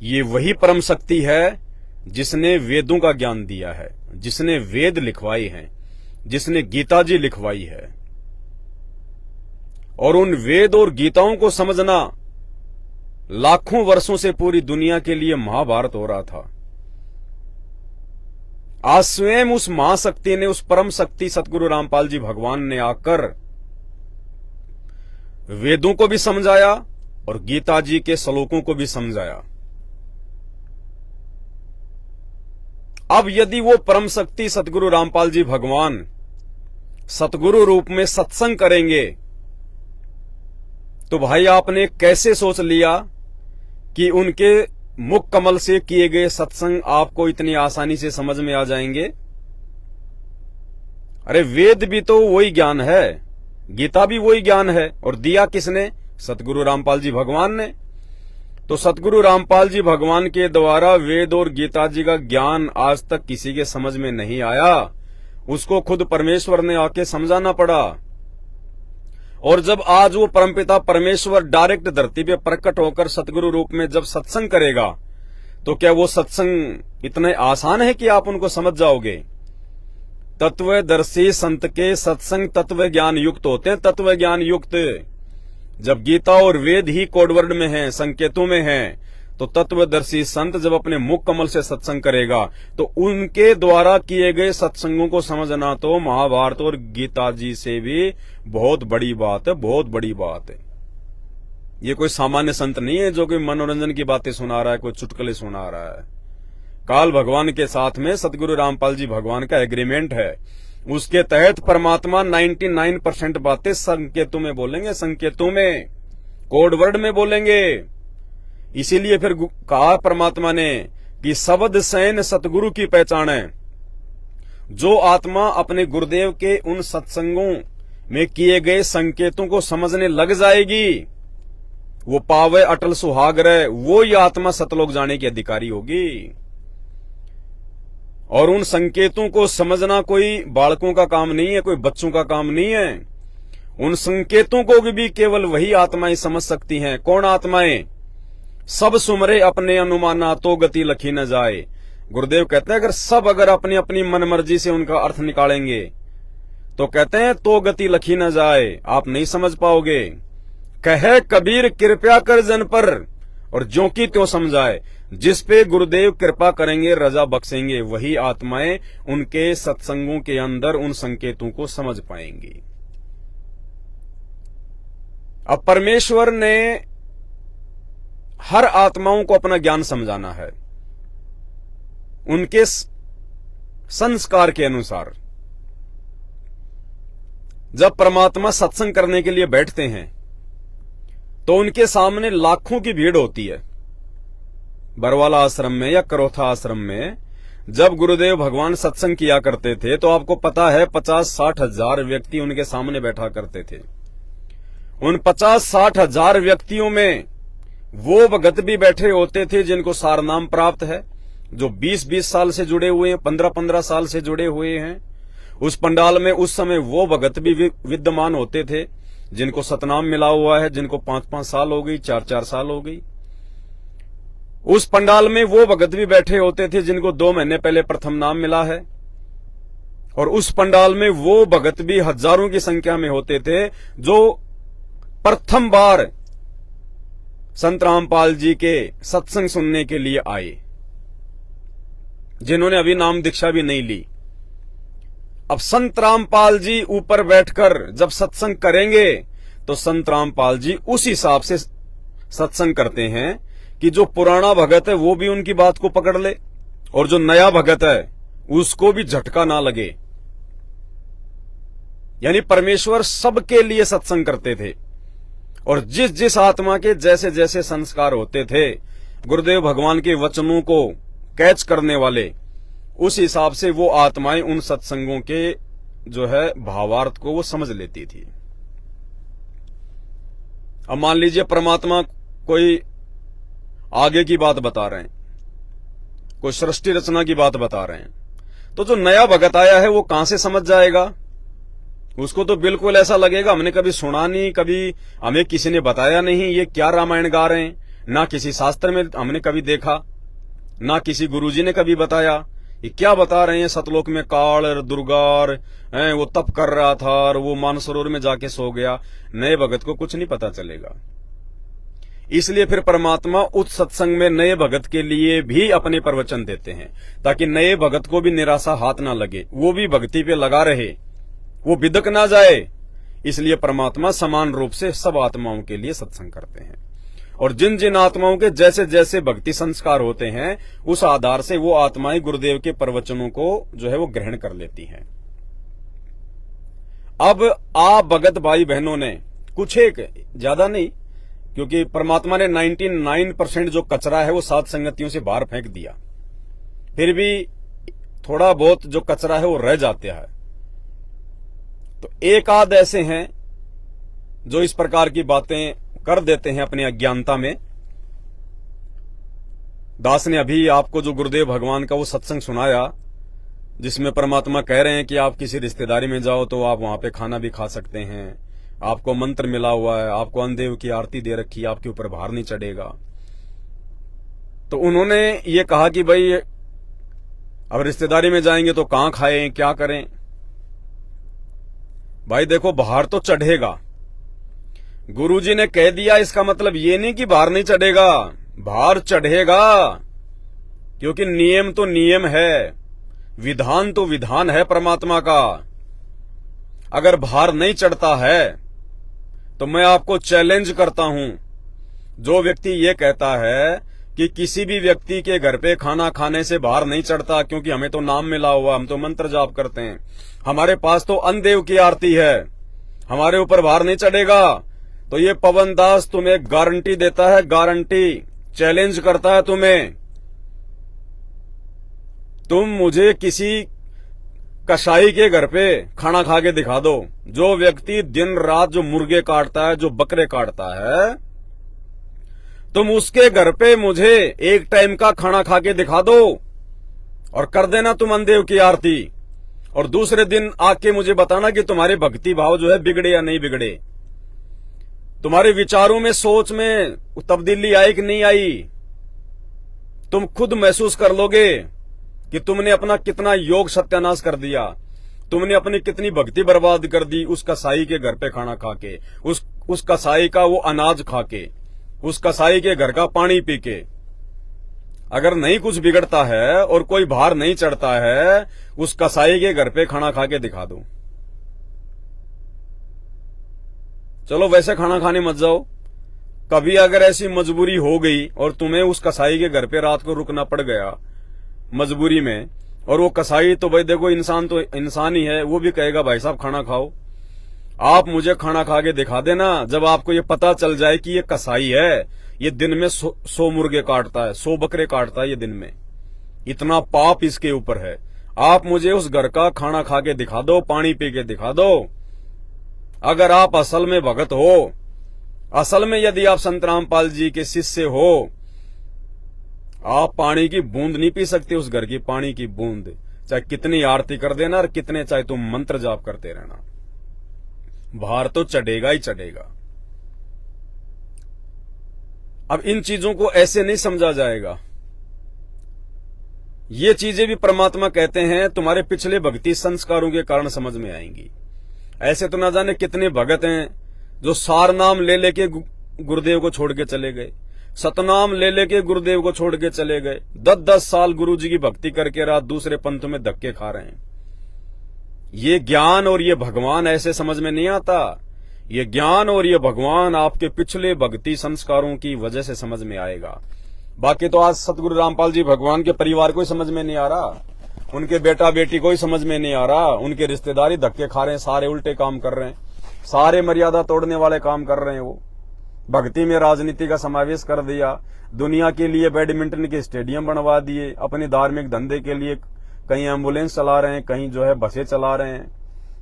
S1: ये वही परम शक्ति है जिसने वेदों का ज्ञान दिया है, जिसने वेद लिखवाई हैं, जिसने गीता जी लिखवाई है। और उन वेद और गीताओं को समझना लाखों वर्षों से पूरी दुनिया के लिए महाभारत हो रहा था। आज स्वयं उस महाशक्ति ने, उस परम शक्ति सतगुरु रामपाल जी भगवान ने आकर वेदों को भी समझाया और गीता जी के श्लोकों को भी समझाया। अब यदि वो परम शक्ति सतगुरु रामपाल जी भगवान सतगुरु रूप में सत्संग करेंगे, तो भाई आपने कैसे सोच लिया कि उनके मुख कमल से किए गए सत्संग आपको इतनी आसानी से समझ में आ जाएंगे? अरे वेद भी तो वही ज्ञान है, गीता भी वही ज्ञान है, और दिया किसने? सतगुरु रामपाल जी भगवान ने। तो सतगुरु रामपाल जी भगवान के द्वारा वेद और गीता जी का ज्ञान आज तक किसी के समझ में नहीं आया, उसको खुद परमेश्वर ने आके समझाना पड़ा। और जब आज वो परमपिता परमेश्वर डायरेक्ट धरती पे प्रकट होकर सतगुरु रूप में जब सत्संग करेगा, तो क्या वो सत्संग इतने आसान है कि आप उनको समझ जाओगे? तत्वदर्शी संत के सत्संग तत्व ज्ञान युक्त होते हैं, तत्व ज्ञान युक्त। जब गीता और वेद ही कोडवर्ड में हैं, संकेतों में हैं, तो तत्वदर्शी संत जब अपने मुख कमल से सत्संग करेगा, तो उनके द्वारा किए गए सत्संगों को समझना तो महाभारत और गीता जी से भी बहुत बड़ी बात है, बहुत बड़ी बात है। ये कोई सामान्य संत नहीं है जो कि मनोरंजन की बातें सुना रहा है, कोई चुटकुले सुना रहा है। काल भगवान के साथ में सतगुरु रामपाल जी भगवान का एग्रीमेंट है, उसके तहत परमात्मा 99% बातें संकेतों में बोलेंगे, संकेतों में, कोडवर्ड में बोलेंगे। इसीलिए फिर कहा परमात्मा ने कि शब्द सैन सतगुरु की पहचान है। जो आत्मा अपने गुरुदेव के उन सत्संगों में किए गए संकेतों को समझने लग जाएगी, वो पावे अटल सुहाग रहे, वो ही आत्मा सतलोक जाने की अधिकारी होगी। और उन संकेतों को समझना कोई बालकों का काम नहीं है, कोई बच्चों का काम नहीं है। उन संकेतों को भी केवल वही आत्माएं समझ सकती हैं। कौन आत्माएं? सब सुमरे अपने अनुमाना तो गति लखी न जाए। गुरुदेव कहते हैं अगर अपनी अपनी मनमर्जी से उनका अर्थ निकालेंगे, तो कहते हैं तो गति लखी न जाए, आप नहीं समझ पाओगे। कहे कबीर कृपया कर जन पर, और ज्यों की त्यों समझाए। जिस पे गुरुदेव कृपा करेंगे, रजा बख्शेंगे, वही आत्माएं उनके सत्संगों के अंदर उन संकेतों को समझ पाएंगी। अब परमेश्वर ने हर आत्माओं को अपना ज्ञान समझाना है, उनके संस्कार के अनुसार। जब परमात्मा सत्संग करने के लिए बैठते हैं, तो उनके सामने लाखों की भीड़ होती है। बरवाला आश्रम में या करोथा आश्रम में जब गुरुदेव भगवान सत्संग किया करते थे, तो आपको पता है 50-60 हजार व्यक्ति उनके सामने बैठा करते थे। उन 50-60 हजार व्यक्तियों में वो भगत भी बैठे होते थे जिनको सारनाम प्राप्त है, जो 20-20 साल से जुड़े हुए हैं, 15-15 साल से जुड़े हुए हैं। उस पंडाल में उस समय वो भगत भी विद्यमान होते थे जिनको सतनाम मिला हुआ है, जिनको 5-5 साल हो गई, 4-4 साल हो गई। उस पंडाल में वो भगत भी बैठे होते थे जिनको 2 महीने पहले प्रथम नाम मिला है। और उस पंडाल में वो भगत भी हजारों की संख्या में होते थे जो प्रथम बार संत रामपाल जी के सत्संग सुनने के लिए आए, जिन्होंने अभी नाम दीक्षा भी नहीं ली। अब संत रामपाल जी ऊपर बैठकर जब सत्संग करेंगे, तो संत रामपाल जी उस हिसाब से सत्संग करते हैं कि जो पुराना भगत है वो भी उनकी बात को पकड़ ले और जो नया भगत है उसको भी झटका ना लगे। यानी परमेश्वर सबके लिए सत्संग करते थे और जिस जिस आत्मा के जैसे जैसे संस्कार होते थे, गुरुदेव भगवान के वचनों को कैच करने वाले, उस हिसाब से वो आत्माएं उन सत्संगों के जो है भावार्थ को वो समझ लेती थी। अब मान लीजिए परमात्मा कोई आगे की बात बता रहे हैं, कोई सृष्टि रचना की बात बता रहे हैं, तो जो नया भगत आया है वो कहां से समझ जाएगा? उसको तो बिल्कुल ऐसा लगेगा हमने कभी सुना नहीं, कभी हमें किसी ने बताया नहीं, ये क्या रामायण गा रहे हैं, ना किसी शास्त्र में हमने कभी देखा, ना किसी गुरुजी ने कभी बताया, ये क्या बता रहे हैं। सतलोक में काल और दुर्गार वो तप कर रहा था और वो मानसरोवर में जाके सो गया। नए भगत को कुछ नहीं पता चलेगा। इसलिए फिर परमात्मा उस सत्संग में नए भगत के लिए भी अपने प्रवचन देते हैं, ताकि नए भगत को भी निराशा हाथ ना लगे, वो भी भक्ति पे लगा रहे, वो बिदक ना जाए। इसलिए परमात्मा समान रूप से सब आत्माओं के लिए सत्संग करते हैं और जिन जिन आत्माओं के जैसे जैसे भक्ति संस्कार होते हैं उस आधार से वो आत्माएं गुरुदेव के प्रवचनों को जो है वो ग्रहण कर लेती हैं। अब आप भगत भाई बहनों ने कुछ एक ज्यादा नहीं, क्योंकि परमात्मा ने 99% जो कचरा है वो सात संगतियों से बाहर फेंक दिया, फिर भी थोड़ा बहुत जो कचरा है वो रह जाता है। तो एक आध ऐसे हैं जो इस प्रकार की बातें कर देते हैं अपनी अज्ञानता में। दास ने अभी आपको जो गुरुदेव भगवान का वो सत्संग सुनाया जिसमें परमात्मा कह रहे हैं कि आप किसी रिश्तेदारी में जाओ तो आप वहां पे खाना भी खा सकते हैं, आपको मंत्र मिला हुआ है, आपको अन्नदेव की आरती दे रखी है, आपके ऊपर भार नहीं चढ़ेगा। तो उन्होंने ये कहा कि भाई अब रिश्तेदारी में जाएंगे तो कहां खाएं, क्या करें? भाई देखो, भार तो चढ़ेगा, गुरुजी ने कह दिया, इसका मतलब ये नहीं कि भार नहीं चढ़ेगा, भार चढ़ेगा, क्योंकि नियम तो नियम है, विधान तो विधान है परमात्मा का। अगर भार नहीं चढ़ता है तो मैं आपको चैलेंज करता हूं, जो व्यक्ति ये कहता है कि किसी भी व्यक्ति के घर पे खाना खाने से भार नहीं चढ़ता क्योंकि हमें तो नाम मिला हुआ, हम तो मंत्र जाप करते हैं, हमारे पास तो अन्नदेव की आरती है, हमारे ऊपर भार नहीं चढ़ेगा, तो ये पवन दास तुम्हें गारंटी देता है, गारंटी चैलेंज करता है तुम्हें, तुम मुझे किसी कसाई के घर पे खाना खा के दिखा दो। जो व्यक्ति दिन रात जो मुर्गे काटता है, जो बकरे काटता है, तुम उसके घर पे मुझे एक टाइम का खाना खा के दिखा दो और कर देना तुम अन्नदेव की आरती, और दूसरे दिन आके मुझे बताना कि तुम्हारे भक्ति भाव जो है बिगड़े या नहीं बिगड़े, तुम्हारे विचारों में सोच में तब्दीली आई कि नहीं आई। तुम खुद महसूस कर लोगे कि तुमने अपना कितना योग सत्यानाश कर दिया, तुमने अपनी कितनी भक्ति बर्बाद कर दी उस कसाई के घर पे खाना खा के, उस कसाई का वो अनाज खा के, उस कसाई के घर का पानी पी के। अगर नहीं कुछ बिगड़ता है और कोई भार नहीं चढ़ता है, उस कसाई के घर पे खाना खा के दिखा दो। चलो वैसे खाना खाने मत जाओ, कभी अगर ऐसी मजबूरी हो गई और तुम्हें उस कसाई के घर पे रात को रुकना पड़ गया मजबूरी में, और वो कसाई तो भाई देखो इंसान तो इंसान ही है, वो भी कहेगा भाई साहब खाना खाओ, आप मुझे खाना खा के दिखा देना। जब आपको ये पता चल जाए कि ये कसाई है, ये दिन में 100 मुर्गे काटता है, 100 बकरे काटता है ये दिन में, इतना पाप इसके ऊपर है, आप मुझे उस घर का खाना खा के दिखा दो, पानी पी के दिखा दो। अगर आप असल में भगत हो, असल में यदि आप संत रामपाल जी के शिष्य हो, आप पानी की बूंद नहीं पी सकते उस घर की, पानी की बूंद, चाहे कितनी आरती कर देना और कितने चाहे तुम मंत्र जाप करते रहना, भार तो चढ़ेगा ही चढ़ेगा। अब इन चीजों को ऐसे नहीं समझा जाएगा, ये चीजें भी परमात्मा कहते हैं तुम्हारे पिछले भक्ति संस्कारों के कारण समझ में आएंगी। ऐसे तो ना जाने कितने भगत हैं जो सार नाम ले लेके गुरुदेव को छोड़ के चले गए, सतनाम ले लेके गुरुदेव को छोड़ के चले गए, 10-10 साल गुरुजी की भक्ति करके रात दूसरे पंथ में धक्के खा रहे हैं। ये ज्ञान और ये भगवान ऐसे समझ में नहीं आता, ये ज्ञान और ये भगवान आपके पिछले भक्ति संस्कारों की वजह से समझ में आएगा। बाकी तो आज सतगुरु रामपाल जी भगवान के परिवार को ही समझ में नहीं आ रहा, उनके बेटा बेटी को ही समझ में नहीं आ रहा, उनके रिश्तेदारी धक्के खा रहे हैं, सारे उल्टे काम कर रहे हैं, सारे मर्यादा तोड़ने वाले काम कर रहे हैं। वो भक्ति में राजनीति का समावेश कर दिया, दुनिया के लिए बैडमिंटन के स्टेडियम बनवा दिए, अपने धार्मिक धंधे के लिए कहीं एम्बुलेंस चला रहे हैं, कहीं जो है बसें चला रहे हैं,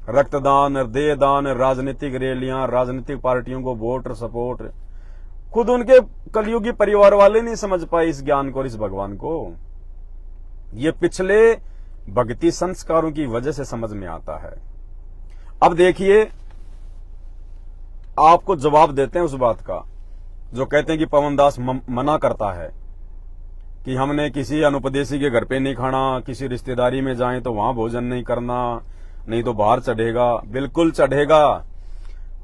S1: रक्तदान, देहदान, राजनीतिक रैलियां, राजनीतिक पार्टियों को वोट सपोर्ट। खुद उनके कलयुगी परिवार वाले नहीं समझ पाए इस ज्ञान को और इस भगवान को। ये पिछले भक्ति संस्कारों की वजह से समझ में आता है। अब देखिए, आपको जवाब देते हैं उस बात का जो कहते हैं कि पवनदास मना करता है कि हमने किसी अनुपदेशी के घर पे नहीं खाना, किसी रिश्तेदारी में जाएं तो वहां भोजन नहीं करना, नहीं तो बाहर चढ़ेगा। बिल्कुल चढ़ेगा।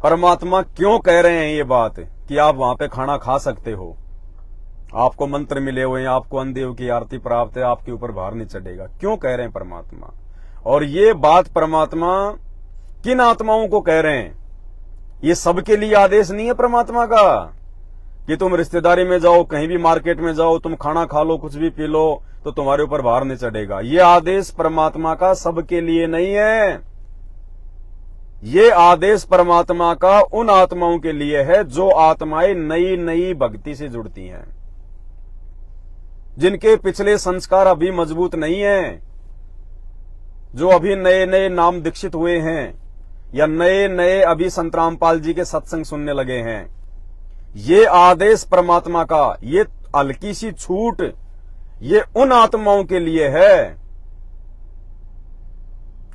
S1: परमात्मा क्यों कह रहे हैं ये बात कि आप वहां पे खाना खा सकते हो, आपको मंत्र मिले हुए हैं, आपको अंधदेव की आरती प्राप्त है, आपके ऊपर भार नहीं चढ़ेगा। क्यों कह रहे हैं परमात्मा? और ये बात परमात्मा किन आत्माओं को कह रहे हैं? ये सबके लिए आदेश नहीं है परमात्मा का कि तुम रिश्तेदारी में जाओ, कहीं भी मार्केट में जाओ, तुम खाना खा लो, कुछ भी पी लो तो तुम्हारे ऊपर भार नहीं चढ़ेगा। ये आदेश परमात्मा का सबके लिए नहीं है। ये आदेश परमात्मा का उन आत्माओं के लिए है जो आत्माएं नई नई भक्ति से जुड़ती हैं, जिनके पिछले संस्कार अभी मजबूत नहीं है, जो अभी नए नए नाम दीक्षित हुए हैं या नए नए अभी संत रामपाल जी के सत्संग सुनने लगे हैं। ये आदेश परमात्मा का, ये हल्की सी छूट, ये उन आत्माओं के लिए है।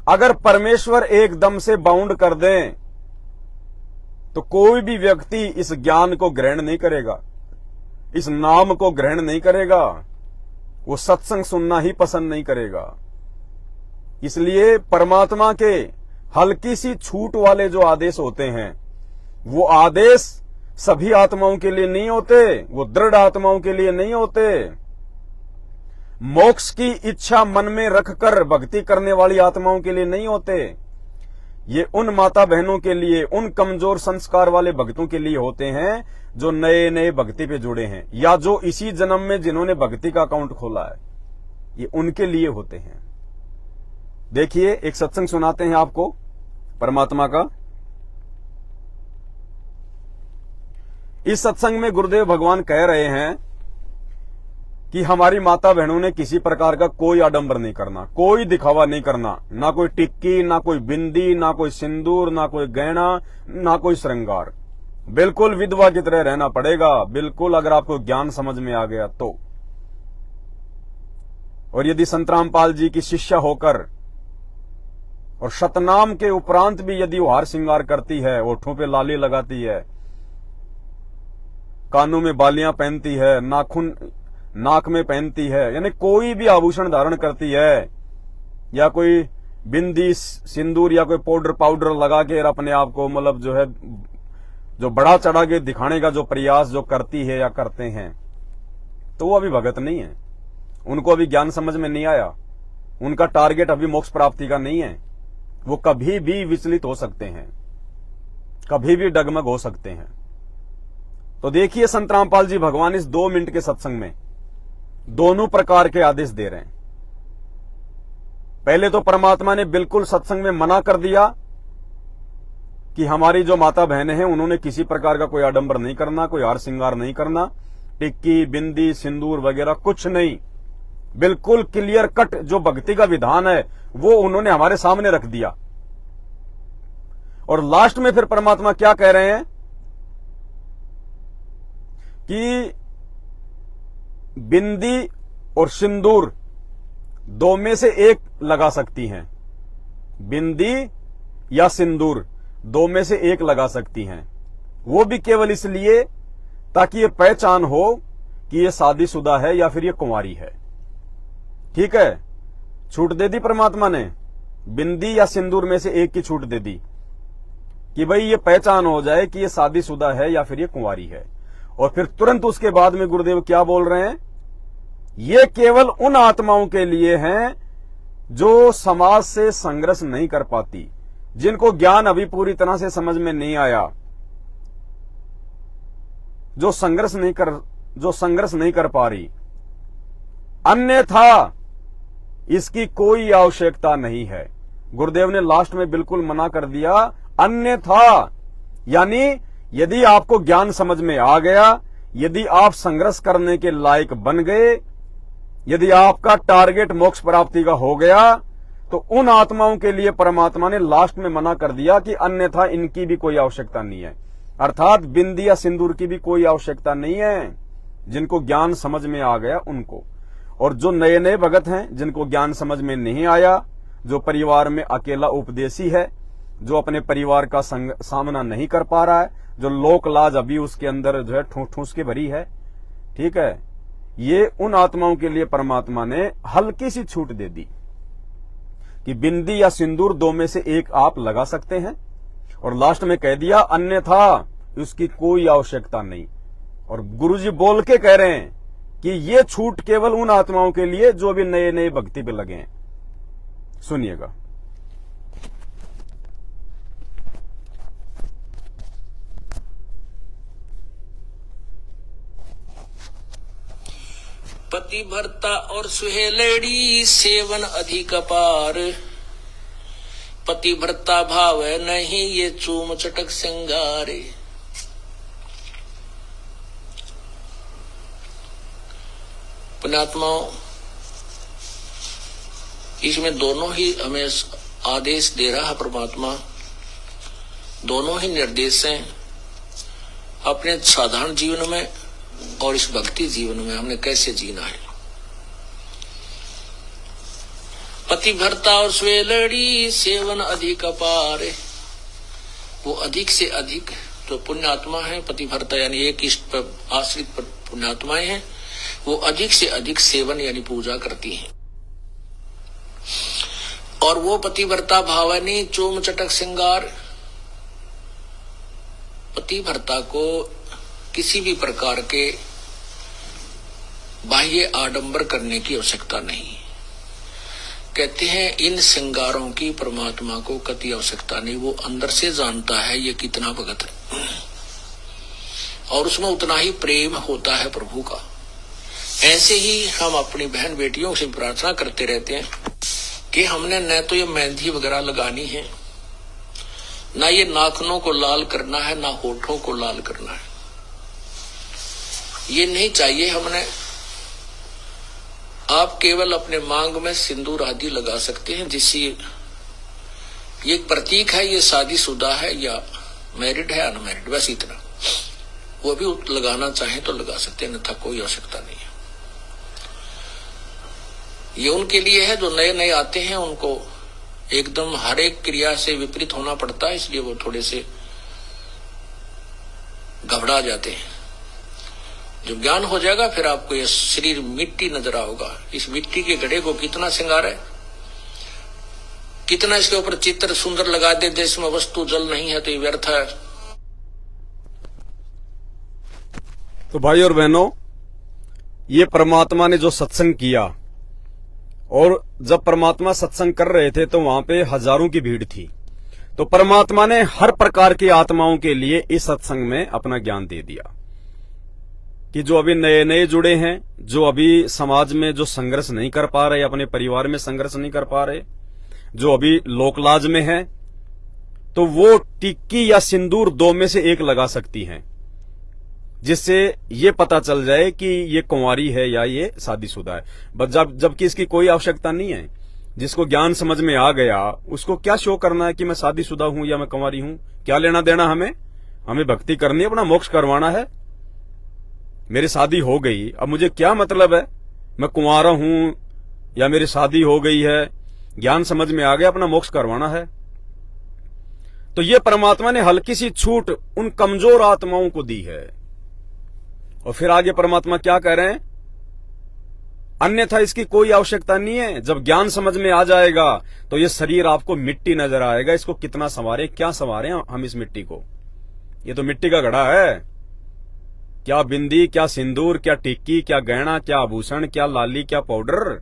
S1: अगर परमेश्वर एकदम से बाउंड कर दें तो कोई भी व्यक्ति इस ज्ञान को ग्रहण नहीं करेगा, इस नाम को ग्रहण नहीं करेगा, वो सत्संग सुनना ही पसंद नहीं करेगा। इसलिए परमात्मा के हल्की सी छूट वाले जो आदेश होते हैं, वो आदेश सभी आत्माओं के लिए नहीं होते, वो दृढ़ आत्माओं के लिए नहीं होते। मोक्ष की इच्छा मन में रखकर भक्ति करने वाली आत्माओं के लिए नहीं होते। ये उन माता बहनों के लिए, उन कमजोर संस्कार वाले भक्तों के लिए होते हैं जो नए नए भक्ति पे जुड़े हैं, या जो इसी जन्म में जिन्होंने भक्ति का अकाउंट खोला है, ये उनके लिए होते हैं। देखिए, एक सत्संग सुनाते हैं आपको परमात्मा का। इस सत्संग में गुरुदेव भगवान कह रहे हैं कि हमारी माता बहनों ने किसी प्रकार का कोई आडंबर नहीं करना, कोई दिखावा नहीं करना, ना कोई टिक्की, ना कोई बिंदी, ना कोई सिंदूर, ना कोई गहना, ना कोई श्रृंगार। बिल्कुल विधवा की तरह रहना पड़ेगा, बिल्कुल, अगर आपको ज्ञान समझ में आ गया तो। और यदि संत रामपाल जी की शिष्या होकर और शतनाम के उपरांत भी यदि वो हार श्रृंगार करती है, ओठों पे लाली लगाती है, कानों में बालियां पहनती है, नाखून नाक में पहनती है, यानी कोई भी आभूषण धारण करती है, या कोई बिंदी सिंदूर या कोई पाउडर लगा के अपने आप को मतलब जो है जो बड़ा चढ़ा के दिखाने का जो प्रयास जो करती है या करते हैं, तो वो अभी भगत नहीं है। उनको अभी ज्ञान समझ में नहीं आया, उनका टारगेट अभी मोक्ष प्राप्ति का नहीं है। वो कभी भी विचलित हो सकते हैं, कभी भी डगमग हो सकते हैं। तो देखिए, संत रामपाल जी भगवान इस 2 मिनट के सत्संग में दोनों प्रकार के आदेश दे रहे हैं। पहले तो परमात्मा ने बिल्कुल सत्संग में मना कर दिया कि हमारी जो माता बहनें हैं उन्होंने किसी प्रकार का कोई आडंबर नहीं करना, कोई हार श्रृंगार नहीं करना, टिक्की बिंदी सिंदूर वगैरह कुछ नहीं। बिल्कुल क्लियर कट जो भक्ति का विधान है वो उन्होंने हमारे सामने रख दिया। और लास्ट में फिर परमात्मा क्या कह रहे हैं कि बिंदी और सिंदूर 2 में से एक लगा सकती हैं, बिंदी या सिंदूर 2 में से एक लगा सकती हैं। वो भी केवल इसलिए ताकि ये पहचान हो कि ये शादीशुदा है या फिर ये कुंवारी है। ठीक है, छूट दे दी परमात्मा ने, बिंदी या सिंदूर में से एक की छूट दे दी कि भाई ये पहचान हो जाए कि ये शादीशुदा है या फिर ये कुंवारी है। और फिर तुरंत उसके बाद में गुरुदेव क्या बोल रहे हैं, ये केवल उन आत्माओं के लिए हैं जो समाज से संघर्ष नहीं कर पाती, जिनको ज्ञान अभी पूरी तरह से समझ में नहीं आया, जो संघर्ष नहीं कर पा रही, अन्यथा इसकी कोई आवश्यकता नहीं है। गुरुदेव ने लास्ट में बिल्कुल मना कर दिया, अन्यथा यानी यदि आपको ज्ञान समझ में आ गया, यदि आप संघर्ष करने के लायक बन गए, यदि आपका टारगेट मोक्ष प्राप्ति का हो गया, तो उन आत्माओं के लिए परमात्मा ने लास्ट में मना कर दिया कि अन्यथा इनकी भी कोई आवश्यकता नहीं है। अर्थात बिंदी या सिंदूर की भी कोई आवश्यकता नहीं है। जिनको ज्ञान समझ में आ गया उनको, और जो नए नए भगत हैं जिनको ज्ञान समझ में नहीं आया, जो परिवार में अकेला उपदेशी है, जो अपने परिवार का सामना नहीं कर पा रहा है, जो लोक लाज अभी उसके अंदर जो है ठूस के भरी है, ठीक है, ये उन आत्माओं के लिए परमात्मा ने हल्की सी छूट दे दी कि बिंदी या सिंदूर दो में से एक आप लगा सकते हैं, और लास्ट में कह दिया अन्यथा उसकी कोई आवश्यकता नहीं। और गुरुजी बोल के कह रहे हैं कि ये छूट केवल उन आत्माओं के लिए जो भी नए नए भक्ति पे लगे हैं। सुनिएगा।
S2: पतिव्रता और सुहेलड़ी सेवन अधिक अपार, पतिव्रता भाव नहीं ये चूम चटक सिंगारे। पुण्यात्माओं, इसमें दोनों ही हमें आदेश दे रहा है परमात्मा, दोनों ही निर्देश हैं। अपने साधारण जीवन में और इस भक्ति जीवन में हमने कैसे जीना है। पतिव्रता और स्वेलड़ी सेवन अधिक अपार, वो अधिक से अधिक जो पुण्यात्मा है, पतिव्रता यानी एक इष्ट पर आश्रित पुण्यात्माएं हैं, वो अधिक से अधिक सेवन यानी पूजा करती हैं। और वो पतिव्रता भावनी चोम चटक श्रृंगार, पतिव्रता को किसी भी प्रकार के बाह्य आडंबर करने की आवश्यकता नहीं। कहते हैं इन श्रृंगारों की परमात्मा को कति आवश्यकता नहीं, वो अंदर से जानता है ये कितना भगत है, और उसमें उतना ही प्रेम होता है प्रभु का। ऐसे ही हम अपनी बहन बेटियों से प्रार्थना करते रहते हैं कि हमने न तो ये मेहंदी वगैरह लगानी है, ना ये नाखूनों को लाल करना है, ना होठों को लाल करना है, ये नहीं चाहिए हमने। आप केवल अपने मांग में सिंदूर आदि लगा सकते हैं, जिससे ये एक प्रतीक है ये शादीशुदा है या मैरिड है अनमैरिड, बस इतना। वो भी लगाना चाहे तो लगा सकते हैं, अन्यथा कोई आवश्यकता नहीं है। ये उनके लिए है जो नए नए आते हैं, उनको एकदम हर एक क्रिया से विपरीत होना पड़ता है, इसलिए वो थोड़े से घबरा जाते हैं। जब ज्ञान हो जाएगा फिर आपको ये शरीर मिट्टी नजर आओगा। इस मिट्टी के घड़े को कितना श्रृंगार है, कितना इसके ऊपर चित्र सुंदर लगा दे, जिसमें वस्तु जल नहीं है तो ये व्यर्थ है।
S1: तो भाई और बहनों, ये परमात्मा ने जो सत्संग किया, और जब परमात्मा सत्संग कर रहे थे तो वहां पे हजारों की भीड़ थी, तो परमात्मा ने हर प्रकार की आत्माओं के लिए इस सत्संग में अपना ज्ञान दे दिया कि जो अभी नए नए जुड़े हैं, जो अभी समाज में जो संघर्ष नहीं कर पा रहे, अपने परिवार में संघर्ष नहीं कर पा रहे, जो अभी लोकलाज में हैं, तो वो टिक्की या सिंदूर दो में से एक लगा सकती हैं, जिससे ये पता चल जाए कि ये कुंवारी है या ये शादीशुदा है। बस जबकि इसकी कोई आवश्यकता नहीं है। जिसको ज्ञान समझ में आ गया उसको क्या शो करना है कि मैं शादीशुदा हूं या मैं कुंवारी हूं, क्या लेना देना हमें भक्ति करनी है, अपना मोक्ष करवाना है। मेरी शादी हो गई, अब मुझे क्या मतलब है मैं कुंवारा हूं या मेरी शादी हो गई है, ज्ञान समझ में आ गया, अपना मोक्ष करवाना है। तो ये परमात्मा ने हल्की सी छूट उन कमजोर आत्माओं को दी है। और फिर आगे परमात्मा क्या कह रहे हैं, अन्यथा इसकी कोई आवश्यकता नहीं है। जब ज्ञान समझ में आ जाएगा तो ये शरीर आपको मिट्टी नजर आएगा, इसको कितना संवारे, क्या संवारे हम इस मिट्टी को, ये तो मिट्टी का घड़ा है। क्या बिंदी, क्या सिंदूर, क्या टिक्की, क्या गहना, क्या आभूषण, क्या लाली, क्या पाउडर।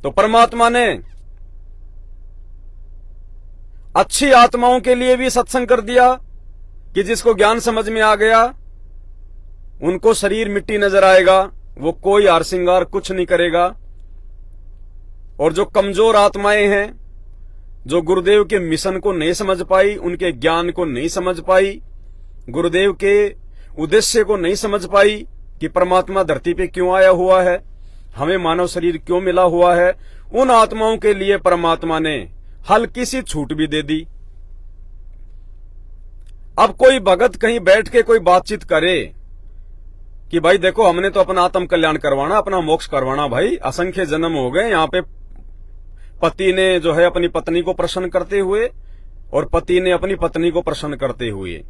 S1: तो परमात्मा ने अच्छी आत्माओं के लिए भी सत्संग कर दिया कि जिसको ज्ञान समझ में आ गया, उनको शरीर मिट्टी नजर आएगा, वो कोई हार श्रृंगार कुछ नहीं करेगा। और जो कमजोर आत्माएं हैं, जो गुरुदेव के मिशन को नहीं समझ पाई, उनके ज्ञान को नहीं समझ पाई, गुरुदेव के उद्देश्य को नहीं समझ पाई कि परमात्मा धरती पे क्यों आया हुआ है, हमें मानव शरीर क्यों मिला हुआ है, उन आत्माओं के लिए परमात्मा ने हल्की सी छूट भी दे दी। अब कोई भगत कहीं बैठ के कोई बातचीत करे कि भाई देखो, हमने तो अपना आत्म कल्याण करवाना, अपना मोक्ष करवाना, भाई असंख्य जन्म हो गए। यहां पे पति ने जो है अपनी पत्नी को प्रसन्न करते हुए और पति ने अपनी पत्नी को प्रसन्न करते हुए,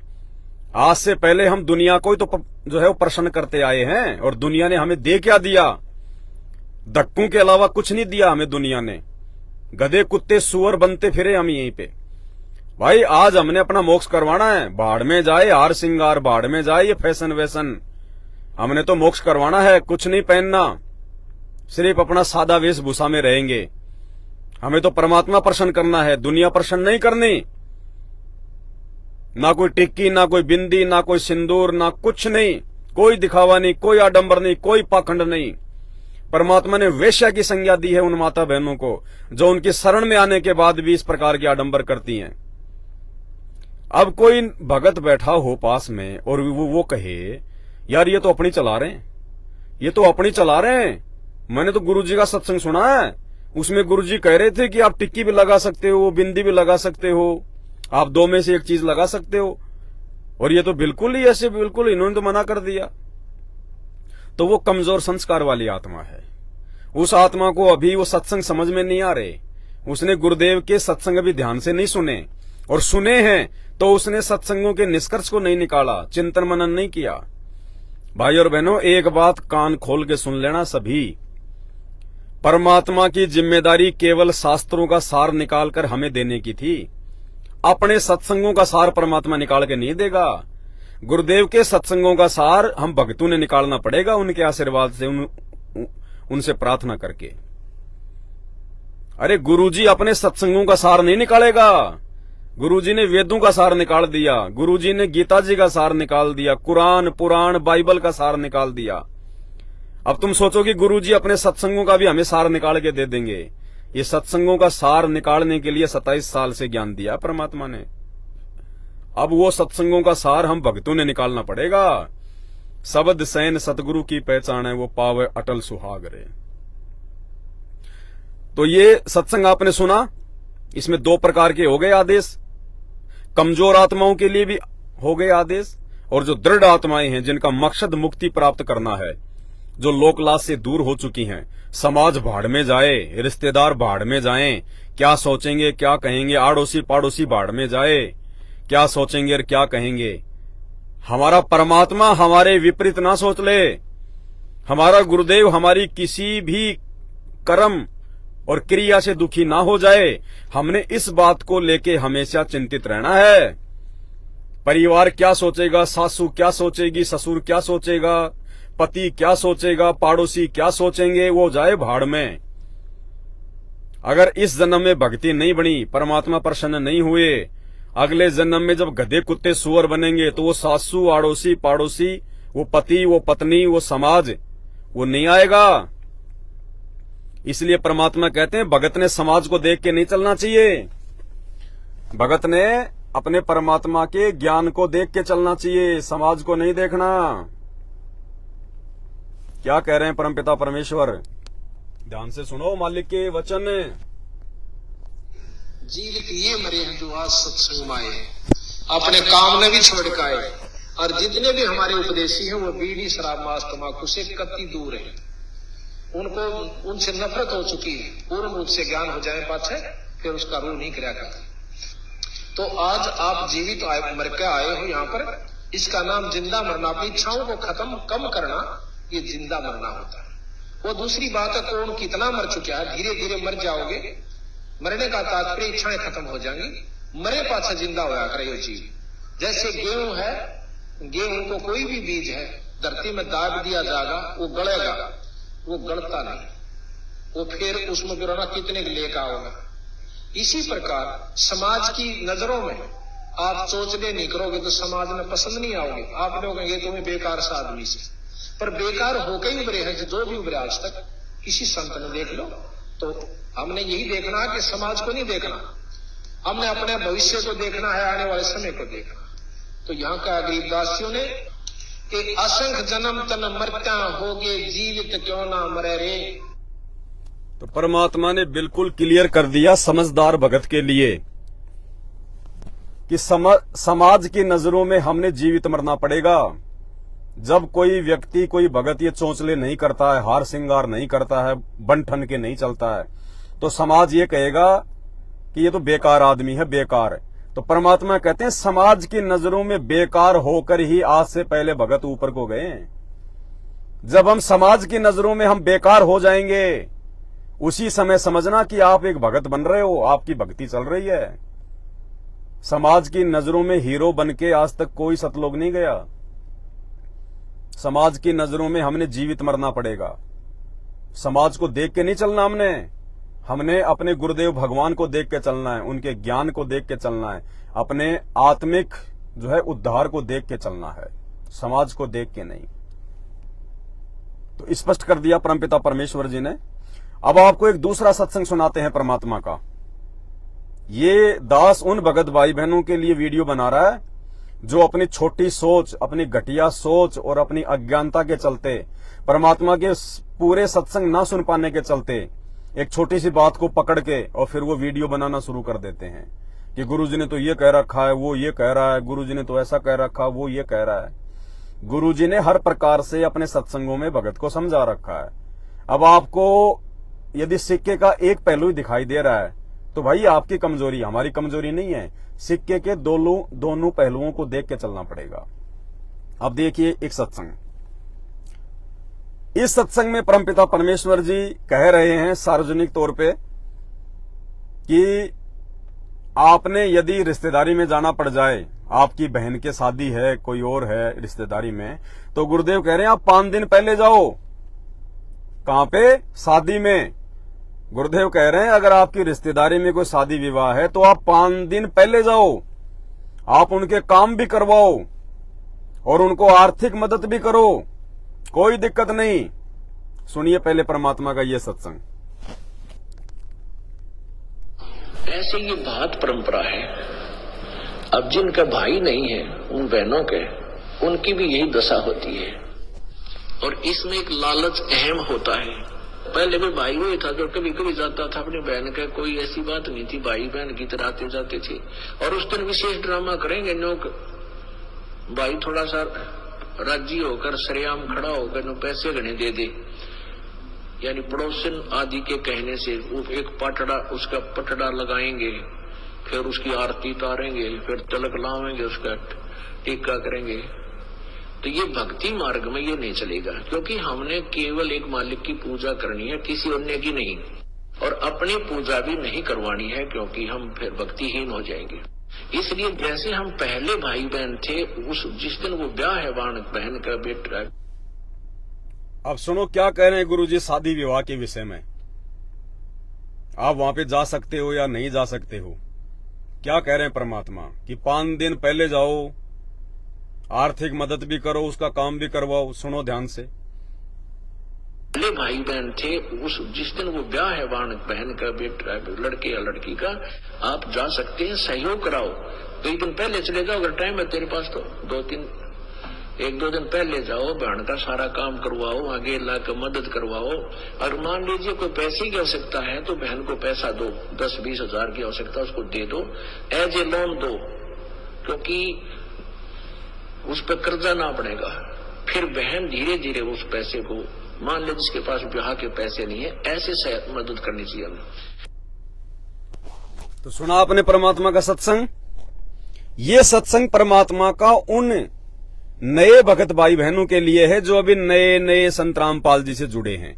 S1: आज से पहले हम दुनिया को ही तो जो है वो प्रसन्न करते आए हैं। और दुनिया ने हमें दे क्या दिया? धक्कों के अलावा कुछ नहीं दिया हमें दुनिया ने। गधे कुत्ते सुअर बनते फिरे हम यहीं पे। भाई आज हमने अपना मोक्ष करवाना है, बाढ़ में जाए हार श्रृंगार, बाढ़ में जाए ये फैशन वैसन, हमने तो मोक्ष करवाना है। कुछ नहीं पहनना, सिर्फ अपना सादा वेशभूषा में रहेंगे। हमें तो परमात्मा प्रसन्न करना है, दुनिया प्रसन्न नहीं करनी। ना कोई टिक्की, ना कोई बिंदी, ना कोई सिंदूर, ना कुछ नहीं, कोई दिखावा नहीं, कोई आडंबर नहीं, कोई पाखंड नहीं। परमात्मा ने वेश्या की संज्ञा दी है उन माता बहनों को जो उनकी शरण में आने के बाद भी इस प्रकार की आडंबर करती हैं। अब कोई भगत बैठा हो पास में और वो कहे यार ये तो अपनी चला रहे हैं, ये तो अपनी चला रहे हैं। मैंने तो गुरुजी का सत्संग सुना है, उसमें गुरुजी कह रहे थे कि आप टिक्की भी लगा सकते हो, बिंदी भी लगा सकते हो, आप दो में से एक चीज लगा सकते हो, और ये तो बिल्कुल ही ऐसे, बिल्कुल इन्होंने तो मना कर दिया। तो वो कमजोर संस्कार वाली आत्मा है। उस आत्मा को अभी वो सत्संग समझ में नहीं आ रहे। उसने गुरुदेव के सत्संग अभी ध्यान से नहीं सुने, और सुने हैं तो उसने सत्संगों के निष्कर्ष को नहीं निकाला, चिंतन मनन नहीं किया। भाई और बहनों, एक बात कान खोल के सुन लेना सभी, परमात्मा की जिम्मेदारी केवल शास्त्रों का सार निकालकर हमें देने की थी। अपने सत्संगों का सार परमात्मा निकाल के नहीं देगा। गुरुदेव के सत्संगों का सार हम भक्तों ने निकालना पड़ेगा, उनके आशीर्वाद से, उनसे प्रार्थना करके। अरे गुरुजी अपने सत्संगों का सार नहीं निकालेगा। गुरुजी ने वेदों का सार निकाल दिया, गुरुजी ने गीता जी का सार निकाल दिया, कुरान पुराण बाइबल का सार निकाल दिया। अब तुम सोचो कि गुरुजी अपने सत्संगों का भी हमें सार निकाल के दे देंगे। ये सत्संगों का सार निकालने के लिए 27 साल से ज्ञान दिया परमात्मा ने। अब वो सत्संगों का सार हम भक्तों ने निकालना पड़ेगा। शब्द सैन सतगुरु की पहचान है, वो पावे अटल सुहाग रे। तो ये सत्संग आपने सुना, इसमें दो प्रकार के हो गए आदेश। कमजोर आत्माओं के लिए भी हो गए आदेश, और जो दृढ़ आत्माएं हैं जिनका मकसद मुक्ति प्राप्त करना है, जो लोकलाज से दूर हो चुकी हैं। समाज भाड़ में जाए, रिश्तेदार भाड़ में जाएं, क्या सोचेंगे क्या कहेंगे, आड़ोसी पाड़ोसी भाड़ में जाए, क्या सोचेंगे और क्या कहेंगे। हमारा परमात्मा हमारे विपरीत ना सोच ले, हमारा गुरुदेव हमारी किसी भी कर्म और क्रिया से दुखी ना हो जाए। हमने इस बात को लेके हमेशा चिंतित रहना है। परिवार क्या सोचेगा, सासू क्या सोचेगी, ससुर क्या सोचेगा, पति क्या सोचेगा, पड़ोसी क्या सोचेंगे, वो जाए भाड़ में। अगर इस जन्म में भक्ति नहीं बनी, परमात्मा प्रसन्न नहीं हुए, अगले जन्म में जब गधे कुत्ते सुअर बनेंगे तो वो सासू आड़ोसी पाड़ोसी, वो पति वो पत्नी वो समाज, वो नहीं आएगा। इसलिए परमात्मा कहते हैं भगत ने समाज को देख के नहीं चलना चाहिए, भगत ने अपने परमात्मा के ज्ञान को देख के चलना चाहिए, समाज को नहीं देखना। क्या कह रहे हैं परमपिता परमेश्वर, ध्यान से सुनो मालिक के वचन।
S3: जीव किए मरे हैं जो आज सत्संग में आए, अपने काम ने भी छोड़ के आए, और जितने भी हमारे उपदेशी हैं वो बीड़ी शराब मांस तंबाकू से कति दूर है। उनको उनसे नफरत हो चुकी है, पूर्ण रूप से ज्ञान हो जाए पाछे फिर उसका रूह नहीं किया करता। तो आज आप जीवित मर के आए हो यहाँ पर, इसका नाम जिंदा मरना। अपनी इच्छाओं को खत्म कम करना, ये जिंदा मरना होता है। वो दूसरी बात है कौन कितना मर चुका है, धीरे धीरे मर जाओगे। मरने का तात्पर्य इच्छाएं खत्म हो जाएंगी, मरे पाछा जिंदा होया करे ये जीव। जैसे गेहूं है, गेहूं को कोई भी बीज है धरती में दाब दिया जाएगा, वो गलेगा, वो गलता नहीं, वो फिर उसमें गिराना कितने लेकर आओगा। इसी प्रकार समाज की नजरों में आप चोचले नहीं करोगे तो समाज में पसंद नहीं आओगे। आप लोग कहेंगे तुम्हें बेकार सा आदमी से, पर बेकार होकर ही उभरे हैं जो भी उभरे आज तक। किसी संत ने देख लो, तो हमने यही देखना कि समाज को नहीं देखना, हमने अपने भविष्य को देखना है, आने वाले समय को देखना। तो यहाँ का गरीबदासियों ने कि असंख्य जन्म तन मरत्या होगे, जीवित क्यों ना मरे रे।
S1: तो परमात्मा ने बिल्कुल क्लियर कर दिया समझदार भगत के लिए कि समाज की नजरों में हमने जीवित मरना पड़ेगा। जब कोई व्यक्ति, कोई भगत ये चौंचले नहीं करता है, हार श्रृंगार नहीं करता है, बन ठन के नहीं चलता है, तो समाज ये कहेगा कि ये तो बेकार आदमी है, बेकार है। तो परमात्मा कहते हैं समाज की नजरों में बेकार होकर ही आज से पहले भगत ऊपर को गए। जब हम समाज की नजरों में हम बेकार हो जाएंगे, उसी समय समझना कि आप एक भगत बन रहे हो, आपकी भक्ति चल रही है। समाज की नजरों में हीरो बनके आज तक कोई सतलोक नहीं गया। समाज की नजरों में हमने जीवित मरना पड़ेगा। समाज को देख के नहीं चलना, हमने अपने गुरुदेव भगवान को देख के चलना है, उनके ज्ञान को देख के चलना है, अपने आत्मिक जो है उद्धार को देख के चलना है, समाज को देख के नहीं। तो स्पष्ट कर दिया परमपिता परमेश्वर जी ने। अब आपको एक दूसरा सत्संग सुनाते हैं परमात्मा का। ये दास उन भगत भाई बहनों के लिए वीडियो बना रहा है जो अपनी छोटी सोच, अपनी घटिया सोच और अपनी अज्ञानता के चलते, परमात्मा के पूरे सत्संग ना सुन पाने के चलते, एक छोटी सी बात को पकड़ के और फिर वो वीडियो बनाना शुरू कर देते हैं कि गुरुजी ने तो ये कह रखा है, वो ये कह रहा है, गुरुजी ने तो ऐसा कह रखा, वो ये कह रहा है। गुरुजी ने हर प्रकार से अपने सत्संगों में भगत को समझा रखा है। अब आपको यदि सिक्के का एक पहलू ही दिखाई दे रहा है तो भाई आपकी कमजोरी, हमारी कमजोरी नहीं है। सिक्के के दोनों पहलुओं को देख के चलना पड़ेगा। अब देखिए एक सत्संग, इस सत्संग में परमपिता परमेश्वर जी कह रहे हैं सार्वजनिक तौर पे कि आपने यदि रिश्तेदारी में जाना पड़ जाए, आपकी बहन के शादी है, कोई और है रिश्तेदारी में, तो गुरुदेव कह रहे हैं आप 5 दिन पहले जाओ। कहां पे? शादी में। गुरुदेव कह रहे हैं अगर आपकी रिश्तेदारी में कोई शादी विवाह है तो आप 5 दिन पहले जाओ, आप उनके काम भी करवाओ और उनको आर्थिक मदद भी करो, कोई दिक्कत नहीं। सुनिए पहले परमात्मा का ये सत्संग।
S2: ऐसे ये बहुत परंपरा है। अब जिनका भाई नहीं है, उन बहनों के, उनकी भी यही दशा होती है। और इसमें एक लालच अहम होता है। पहले भी भाई वही था जो कभी कभी जाता था अपनी बहन का, कोई ऐसी बात नहीं थी, भाई बहन की तरह आते जाते थे। और उस दिन विशेष ड्रामा करेंगे, लोग भाई थोड़ा सा राजी होकर सरेआम खड़ा होकर नो पैसे गणे दे दे, यानी पड़ोसन आदि के कहने से एक पटड़ा, उसका पटड़ा लगाएंगे, फिर उसकी आरती उतारेंगे, फिर तिलक लावेंगे, उसका टीका करेंगे। तो ये भक्ति मार्ग में ये नहीं चलेगा, क्योंकि हमने केवल एक मालिक की पूजा करनी है, किसी अन्य की नहीं। और अपनी पूजा भी नहीं करवानी है, क्योंकि हम फिर भक्तिहीन हो जाएंगे। इसलिए जैसे हम पहले भाई बहन थे, उस जिस दिन वो ब्याह है बहन का बेटा।
S1: अब सुनो क्या कह रहे हैं गुरुजी शादी विवाह के विषय में। आप वहां पे जा सकते हो या नहीं जा सकते हो। क्या कह रहे हैं परमात्मा कि 5 दिन पहले जाओ, आर्थिक मदद भी करो, उसका काम भी करवाओ। सुनो ध्यान से।
S2: पहले भाई बहन थे, उस जिस दिन वो ब्याह है बहन का बेटा, लड़के या लड़की का, आप जा सकते हैं, सहयोग कराओ। तो 1 दिन पहले चले जाओ, अगर टाइम है तेरे पास तो 1-2 दिन पहले जाओ, बहन का सारा काम करवाओ, आगे लाकर मदद करवाओ। और मान लीजिए कोई पैसे की आवश्यकता है तो बहन को पैसा दो, 10-20 हजार की आवश्यकता उसको दे दो, एज ए लोन दो, क्योंकि उस पर कर्जा ना पड़ेगा। फिर बहन धीरे धीरे उस पैसे को, मान लीजिए जिसके पास ब्याह के पैसे नहीं है, ऐसे मदद करनी चाहिए हमें।
S1: तो सुना आपने परमात्मा का सत्संग। ये सत्संग परमात्मा का उन नए भगत भाई बहनों के लिए है जो अभी नए नए संत रामपाल जी से जुड़े हैं,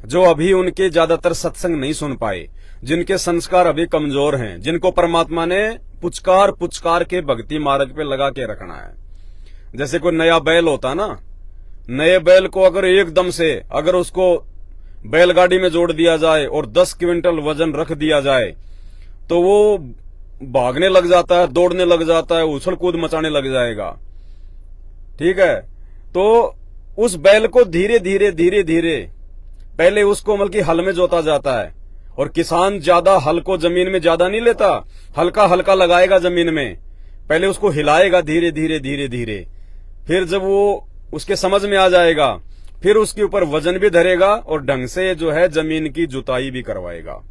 S1: जो अभी उनके ज्यादातर सत्संग नहीं सुन पाए, जिनके संस्कार अभी कमजोर हैं, जिनको परमात्मा ने पुचकार पुचकार के भक्ति मार्ग पे लगा के रखना है। जैसे कोई नया बैल होता ना, नए बैल को अगर एकदम से अगर उसको बैलगाड़ी में जोड़ दिया जाए और 10 क्विंटल वजन रख दिया जाए तो वो भागने लग जाता है, दौड़ने लग जाता है, उछल कूद मचाने लग जाएगा। ठीक है, तो उस बैल को धीरे धीरे धीरे धीरे पहले उसको मतलब कि हल में जोता जाता है, और किसान ज्यादा हल को जमीन में ज्यादा नहीं लेता, हल्का हल्का लगाएगा जमीन में, पहले उसको हिलाएगा धीरे धीरे धीरे धीरे, फिर जब वो उसके समझ में आ जाएगा फिर उसके ऊपर वजन भी धरेगा और ढंग से जो है जमीन की जुताई भी करवाएगा।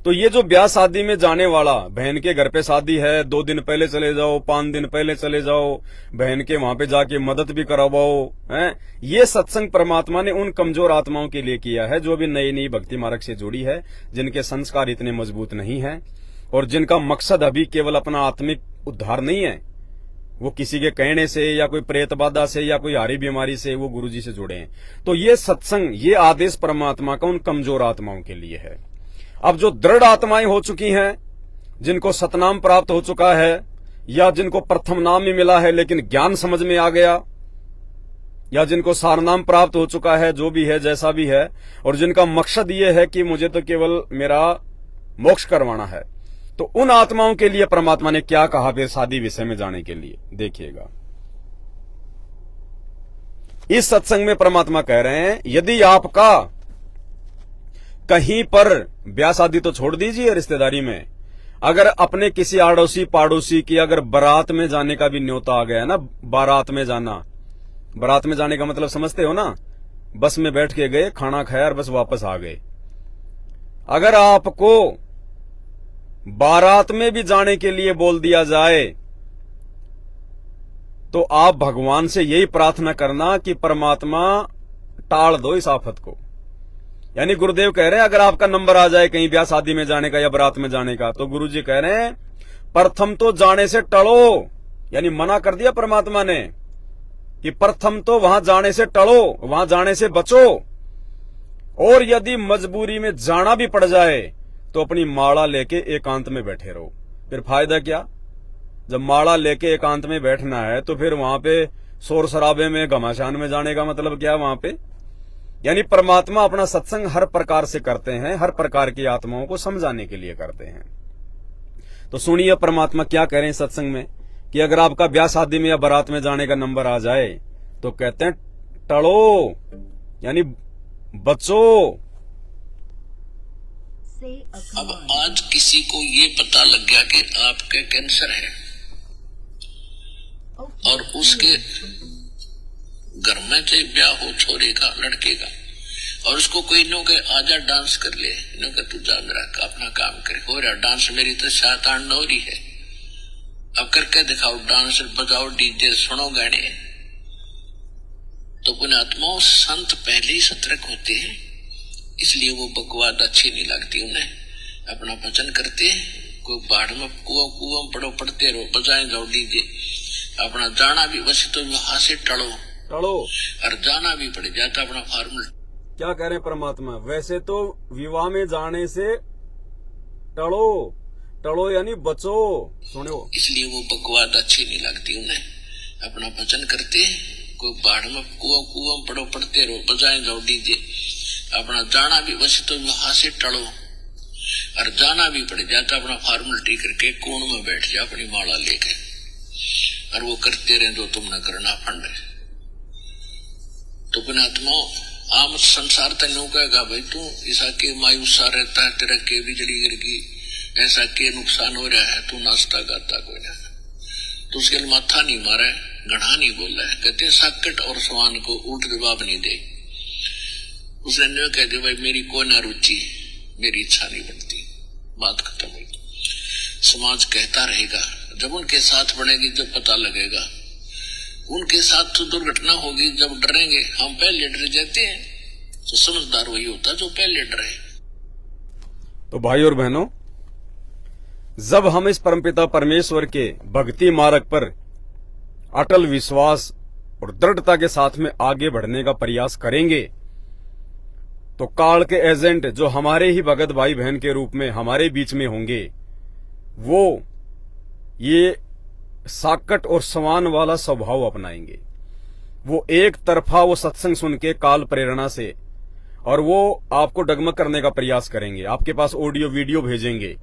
S1: तो ये जो ब्याह शादी में जाने वाला, बहन के घर पे शादी है, 2 दिन पहले चले जाओ, 5 दिन पहले चले जाओ, बहन के वहां पे जाके मदद भी करवाओ, हैं, ये सत्संग परमात्मा ने उन कमजोर आत्माओं के लिए किया है जो भी नई नई भक्ति मार्ग से जुड़ी है, जिनके संस्कार इतने मजबूत नहीं है और जिनका मकसद अभी केवल अपना आत्मिक उद्धार नहीं है, वो किसी के कहने से या कोई प्रेत बाधा से या कोई हारी बीमारी से वो गुरुजी से जुड़े हैं। तो ये सत्संग, ये आदेश परमात्मा का उन कमजोर आत्माओं के लिए है। अब जो दृढ़ आत्माएं हो चुकी हैं, जिनको सतनाम प्राप्त हो चुका है, या जिनको प्रथम नाम ही मिला है लेकिन ज्ञान समझ में आ गया, या जिनको सारनाम प्राप्त हो चुका है, जो भी है जैसा भी है, और जिनका मकसद ये है कि मुझे तो केवल मेरा मोक्ष करवाना है, तो उन आत्माओं के लिए परमात्मा ने क्या कहा फिर शादी विषय में जाने के लिए, देखिएगा। इस सत्संग में परमात्मा कह रहे हैं, यदि आपका कहीं पर ब्याह शादी तो छोड़ दीजिए, रिश्तेदारी में अगर अपने किसी आड़ोसी पाड़ोसी की अगर बारात में जाने का भी न्योता आ गया ना, बारात में जाना, बारात में जाने का मतलब समझते हो ना, बस में बैठ के गए, खाना खाया और बस वापस आ गए। अगर आपको बारात में भी जाने के लिए बोल दिया जाए तो आप भगवान से यही प्रार्थना करना कि परमात्मा टाल दो इस आफत को। यानी गुरुदेव कह रहे हैं अगर आपका नंबर आ जाए कहीं ब्याह शादी में जाने का या बारात में जाने का, तो गुरुजी कह रहे हैं प्रथम तो जाने से टलो, यानी मना कर दिया परमात्मा ने कि प्रथम तो वहां जाने से टलो, वहां जाने से बचो, और यदि मजबूरी में जाना भी पड़ जाए तो अपनी माला लेके एकांत में बैठे रहो। फिर फायदा क्या, जब माला लेके एकांत में बैठना है तो फिर वहां पे शोर शराबे में घमासान में जाने का मतलब क्या वहां पे। यानी परमात्मा अपना सत्संग हर प्रकार से करते हैं, हर प्रकार की आत्माओं को समझाने के लिए करते हैं। तो सुनिए परमात्मा क्या कह रहे हैं सत्संग में, कि अगर आपका ब्याह शादी में या बारात में जाने का नंबर आ जाए तो कहते हैं टलो, यानी बचो।
S2: अब आज किसी को ये पता लग गया कि आपके कैंसर है और उसके घर में से ब्याह हो छोरे का, लड़के का, और उसको कोई नो के आजा डांस कर ले, नो के तू जा मेरा अपना काम करे, हो रहा डांस, मेरी तो 7-8 नौरी है, अब करके दिखाओ डांस, बजाओ डीजे, सुनो गाने। तो पुण्यात्माओं संत पहले ही सतर्क होते हैं, इसलिए वो बकवाद अच्छी नहीं लगती उन्हें, अपना भजन करते, कोई बाढ़ में कुआं पड़ो, पड़ते रहो, बजाए जाओ डीजे, अपना जाना भी वैसे तो वहां से टलो और जाना भी पड़ जाता अपना फार्मूला।
S1: क्या कह रहे हैं परमात्मा, वैसे तो विवाह में जाने से टलो, टलो यानी बचो, सुनो।
S2: इसलिए वो बकवाद अच्छी नहीं लगती उन्हें, अपना भजन करते, कोई बाढ़ में कुआं पड़ो, पड़ते रहो, बजाए जाओ डीजे, अपना जाना भी वैसे तो वहां से टलो और जाना भी पड़ जाता अपना फॉर्मेलिटी करके कोण में बैठ जा अपनी माला लेके, और वो करते रहे जो तुम न करना फंड। तो पुण्यात्माओं आम संसार तेनू कहेगा भाई तू ऐसा के मायूसा रहता है, तेरा के बिजली गिर गई, ऐसा के नुकसान हो रहा है, तू नाचता गाता कोई ना, तो उसके लिए माथा नहीं मारा है, गढ़ा नहीं बोला है। कहते साकट और सवान को उल्ट जवाब नहीं दे, उसने न कह दे भाई मेरी कोई ना रुचि, मेरी इच्छा नहीं बनती, बात खत्म हुई। समाज कहता रहेगा, जब उनके साथ बढ़ेगी जब पता लगेगा, उनके साथ तो दुर्घटना होगी जब डरेंगे, हम पहले डर जाते हैं, तो समझदार वही होता जो पहले डरे।
S1: तो भाई और बहनों, जब हम इस परमपिता परमेश्वर के भक्ति मार्ग पर अटल विश्वास और दृढ़ता के साथ में आगे बढ़ने का प्रयास करेंगे, तो काल के एजेंट जो हमारे ही भगत भाई बहन के रूप में हमारे बीच में होंगे, वो ये साकट और समान वाला स्वभाव अपनाएंगे। वो एक तरफा वो सत्संग सुन के काल प्रेरणा से और वो आपको डगमग करने का प्रयास करेंगे, आपके पास ऑडियो वीडियो भेजेंगे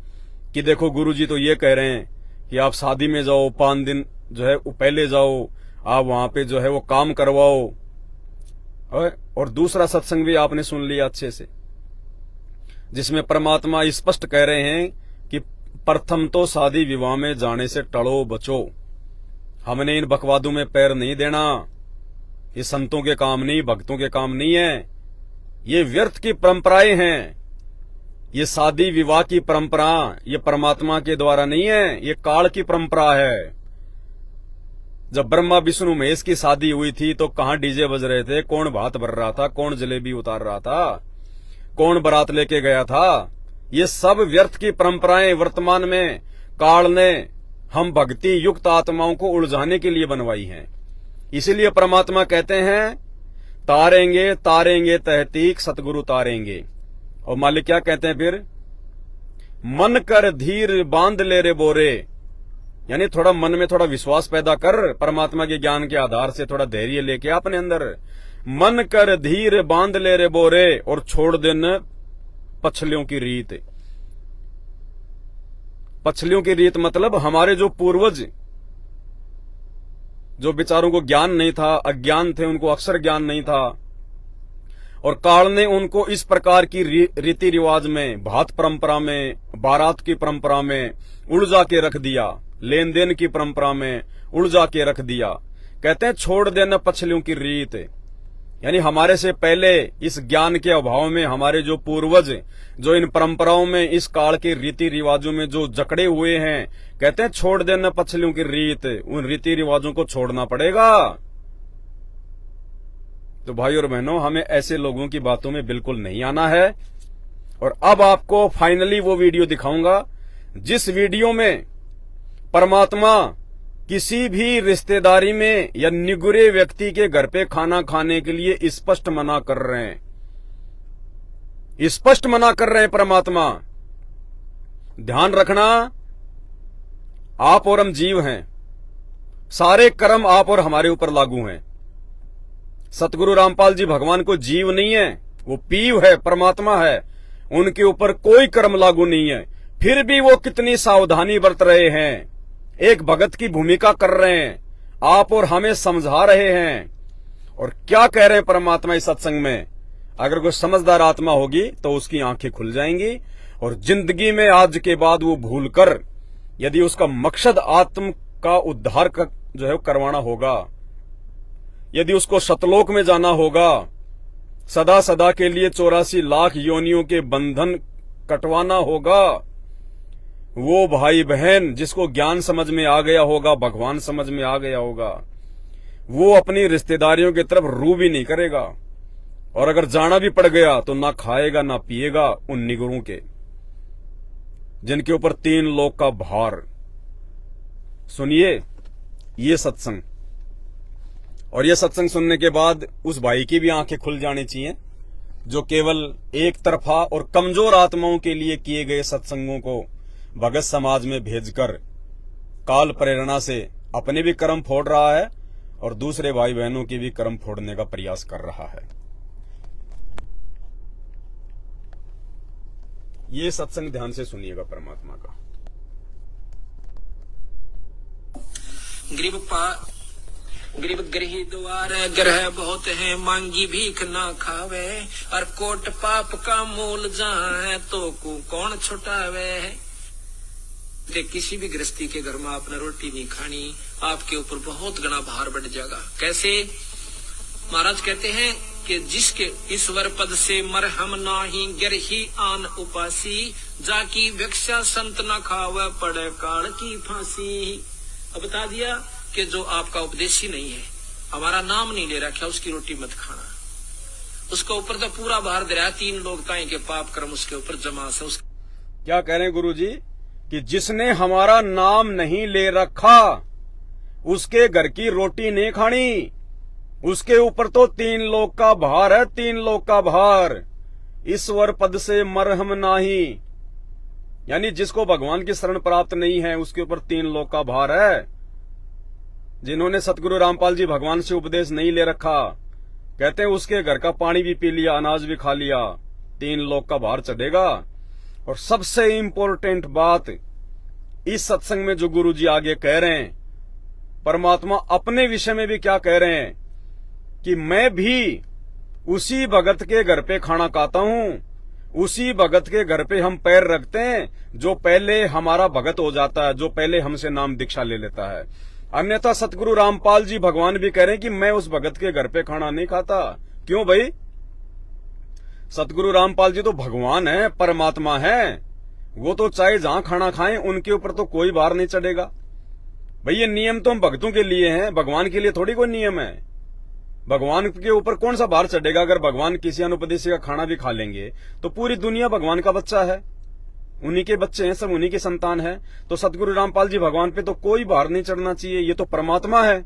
S1: कि देखो गुरुजी तो ये कह रहे हैं कि आप शादी में जाओ, 5 दिन जो है वो पहले जाओ, आप वहां पे जो है वो काम करवाओ। और दूसरा सत्संग भी आपने सुन लिया अच्छे से, जिसमें परमात्मा स्पष्ट कह रहे हैं कि प्रथम तो शादी विवाह में जाने से टलो बचो। हमने इन बकवादों में पैर नहीं देना, ये संतों के काम नहीं, भक्तों के काम नहीं है, ये व्यर्थ की परंपराएं हैं। ये शादी विवाह की परंपरा ये परमात्मा के द्वारा नहीं है, ये काल की परंपरा है। जब ब्रह्मा विष्णु महेश की शादी हुई थी तो कहां डीजे बज रहे थे, कौन भात भर रहा था, कौन जलेबी उतार रहा था, कौन बारात लेके गया था? ये सब व्यर्थ की परंपराएं वर्तमान में काल ने हम भक्ति युक्त आत्माओं को उलझाने के लिए बनवाई हैं। इसीलिए परमात्मा कहते हैं तारेंगे तारेंगे तहतीक सतगुरु तारेंगे। और मालिक क्या कहते हैं फिर? मन कर धीर बांध ले रे बोरे, यानी थोड़ा मन में थोड़ा विश्वास पैदा कर, परमात्मा के ज्ञान के आधार से थोड़ा धैर्य लेके अपने अंदर। मन कर धीर बांध ले रे बोरे और छोड़ देना पछलियों की रीत। पछलियों की रीत मतलब हमारे जो पूर्वज, जो बेचारों को ज्ञान नहीं था, अज्ञान थे, उनको अक्षर ज्ञान नहीं था, और काल ने उनको इस प्रकार की रीति रिवाज में, भात परंपरा में, बारात की परंपरा में उलझा के रख दिया, लेन देन की परंपरा में उलझा के रख दिया। कहते हैं छोड़ देना पछलियों की रीत, यानी हमारे से पहले इस ज्ञान के अभाव में हमारे जो पूर्वज जो इन परंपराओं में, इस काल के रीति रिवाजों में जो जकड़े हुए हैं, कहते हैं छोड़ देना पछलियों की रीत, उन रीति रिवाजों को छोड़ना पड़ेगा। तो भाई और बहनों, हमें ऐसे लोगों की बातों में बिल्कुल नहीं आना है। और अब आपको फाइनली वो वीडियो दिखाऊंगा जिस वीडियो में परमात्मा किसी भी रिश्तेदारी में या निगुरे व्यक्ति के घर पे खाना खाने के लिए स्पष्ट मना कर रहे हैं, स्पष्ट मना कर रहे हैं परमात्मा। ध्यान रखना, आप और हम जीव हैं, सारे कर्म आप और हमारे ऊपर लागू हैं। सतगुरु रामपाल जी भगवान को जीव नहीं है, वो पीव है, परमात्मा है, उनके ऊपर कोई कर्म लागू नहीं है। फिर भी वो कितनी सावधानी बरत रहे हैं, एक भगत की भूमिका कर रहे हैं, आप और हमें समझा रहे हैं। और क्या कह रहे हैं परमात्मा इस सत्संग में? अगर कोई समझदार आत्मा होगी तो उसकी आंखें खुल जाएंगी, और जिंदगी में आज के बाद वो भूलकर, यदि उसका मकसद आत्म का उद्धार जो है करवाना होगा, यदि उसको सतलोक में जाना होगा, सदा सदा के लिए 84 लाख योनियों के बंधन कटवाना होगा, वो भाई बहन जिसको ज्ञान समझ में आ गया होगा, भगवान समझ में आ गया होगा, वो अपनी रिश्तेदारियों की तरफ रू भी नहीं करेगा। और अगर जाना भी पड़ गया तो ना खाएगा ना पिएगा उन निगुरों के, जिनके ऊपर 3 लोक का भार। सुनिए ये सत्संग, और ये सत्संग सुनने के बाद उस भाई की भी आंखें खुल जानी चाहिए जो केवल एक तरफा और कमजोर आत्माओं के लिए किए गए सत्संगों को भगत समाज में भेजकर काल प्रेरणा से अपने भी कर्म फोड़ रहा है और दूसरे भाई बहनों की भी कर्म फोड़ने का प्रयास कर रहा है। ये सत्संग ध्यान से सुनिएगा परमात्मा का।
S2: गरीब गृही द्वार ग्रह बहुत है, मांगी भीख ना खावे, और कोट पाप का मूल जहाँ है तो कौन छुटावे। किसी भी गृहस्थी के घर में आपने रोटी नहीं खानी, आपके ऊपर बहुत गना भार बढ़ जाएगा। कैसे? महाराज कहते हैं कि जिसके ईश्वर पद से मरहम नाही, गिरही आन उपासी, जाकी भिक्षा संत न खावे, पड़े काल की फांसी। अब बता दिया कि जो आपका उपदेशी नहीं है, हमारा नाम नहीं ले रखा, उसकी रोटी मत खाना। उसके ऊपर तो पूरा भार दे रहा, 3 लोग ताई के पाप कर्म उसके ऊपर जमा से।
S1: क्या कह रहे हैं गुरुजी? कि जिसने हमारा नाम नहीं ले रखा उसके घर की रोटी नहीं खानी, उसके ऊपर तो 3 लोक का भार है, 3 लोक का भार। ईश्वर पद से मरहम नाही, यानी जिसको भगवान की शरण प्राप्त नहीं है उसके ऊपर 3 लोक का भार है। जिन्होंने सतगुरु रामपाल जी भगवान से उपदेश नहीं ले रखा, कहते हैं उसके घर का पानी भी पी लिया, अनाज भी खा लिया, 3 लोग का भार चढ़ेगा। और सबसे इंपॉर्टेंट बात इस सत्संग में जो गुरुजी आगे कह रहे हैं, परमात्मा अपने विषय में भी क्या कह रहे हैं कि मैं भी उसी भगत के घर पे खाना खाता हूं, उसी भगत के घर पे हम पैर रखते हैं जो पहले हमारा भगत हो जाता है, जो पहले हमसे नाम दीक्षा ले लेता है। अन्यथा सतगुरु रामपाल जी भगवान भी कह रहे हैं कि मैं उस भगत के घर पे खाना नहीं खाता। क्यों भाई? सतगुरु रामपाल जी तो भगवान है, परमात्मा है, वो तो चाहे जहां खाना खाएं उनके ऊपर तो कोई भार नहीं चढ़ेगा। भाई ये नियम तो हम भक्तों के लिए हैं, भगवान के लिए थोड़ी कोई नियम है। भगवान के ऊपर कौन सा भार चढ़ेगा? अगर भगवान किसी अनुपदेशी का खाना भी खा लेंगे तो पूरी दुनिया भगवान का बच्चा है, उन्हीं के बच्चे हैं, सब उन्हीं की संतान है। तो सतगुरु रामपाल जी भगवान पे तो कोई भार नहीं चढ़ना चाहिए। ये तो परमात्मा है,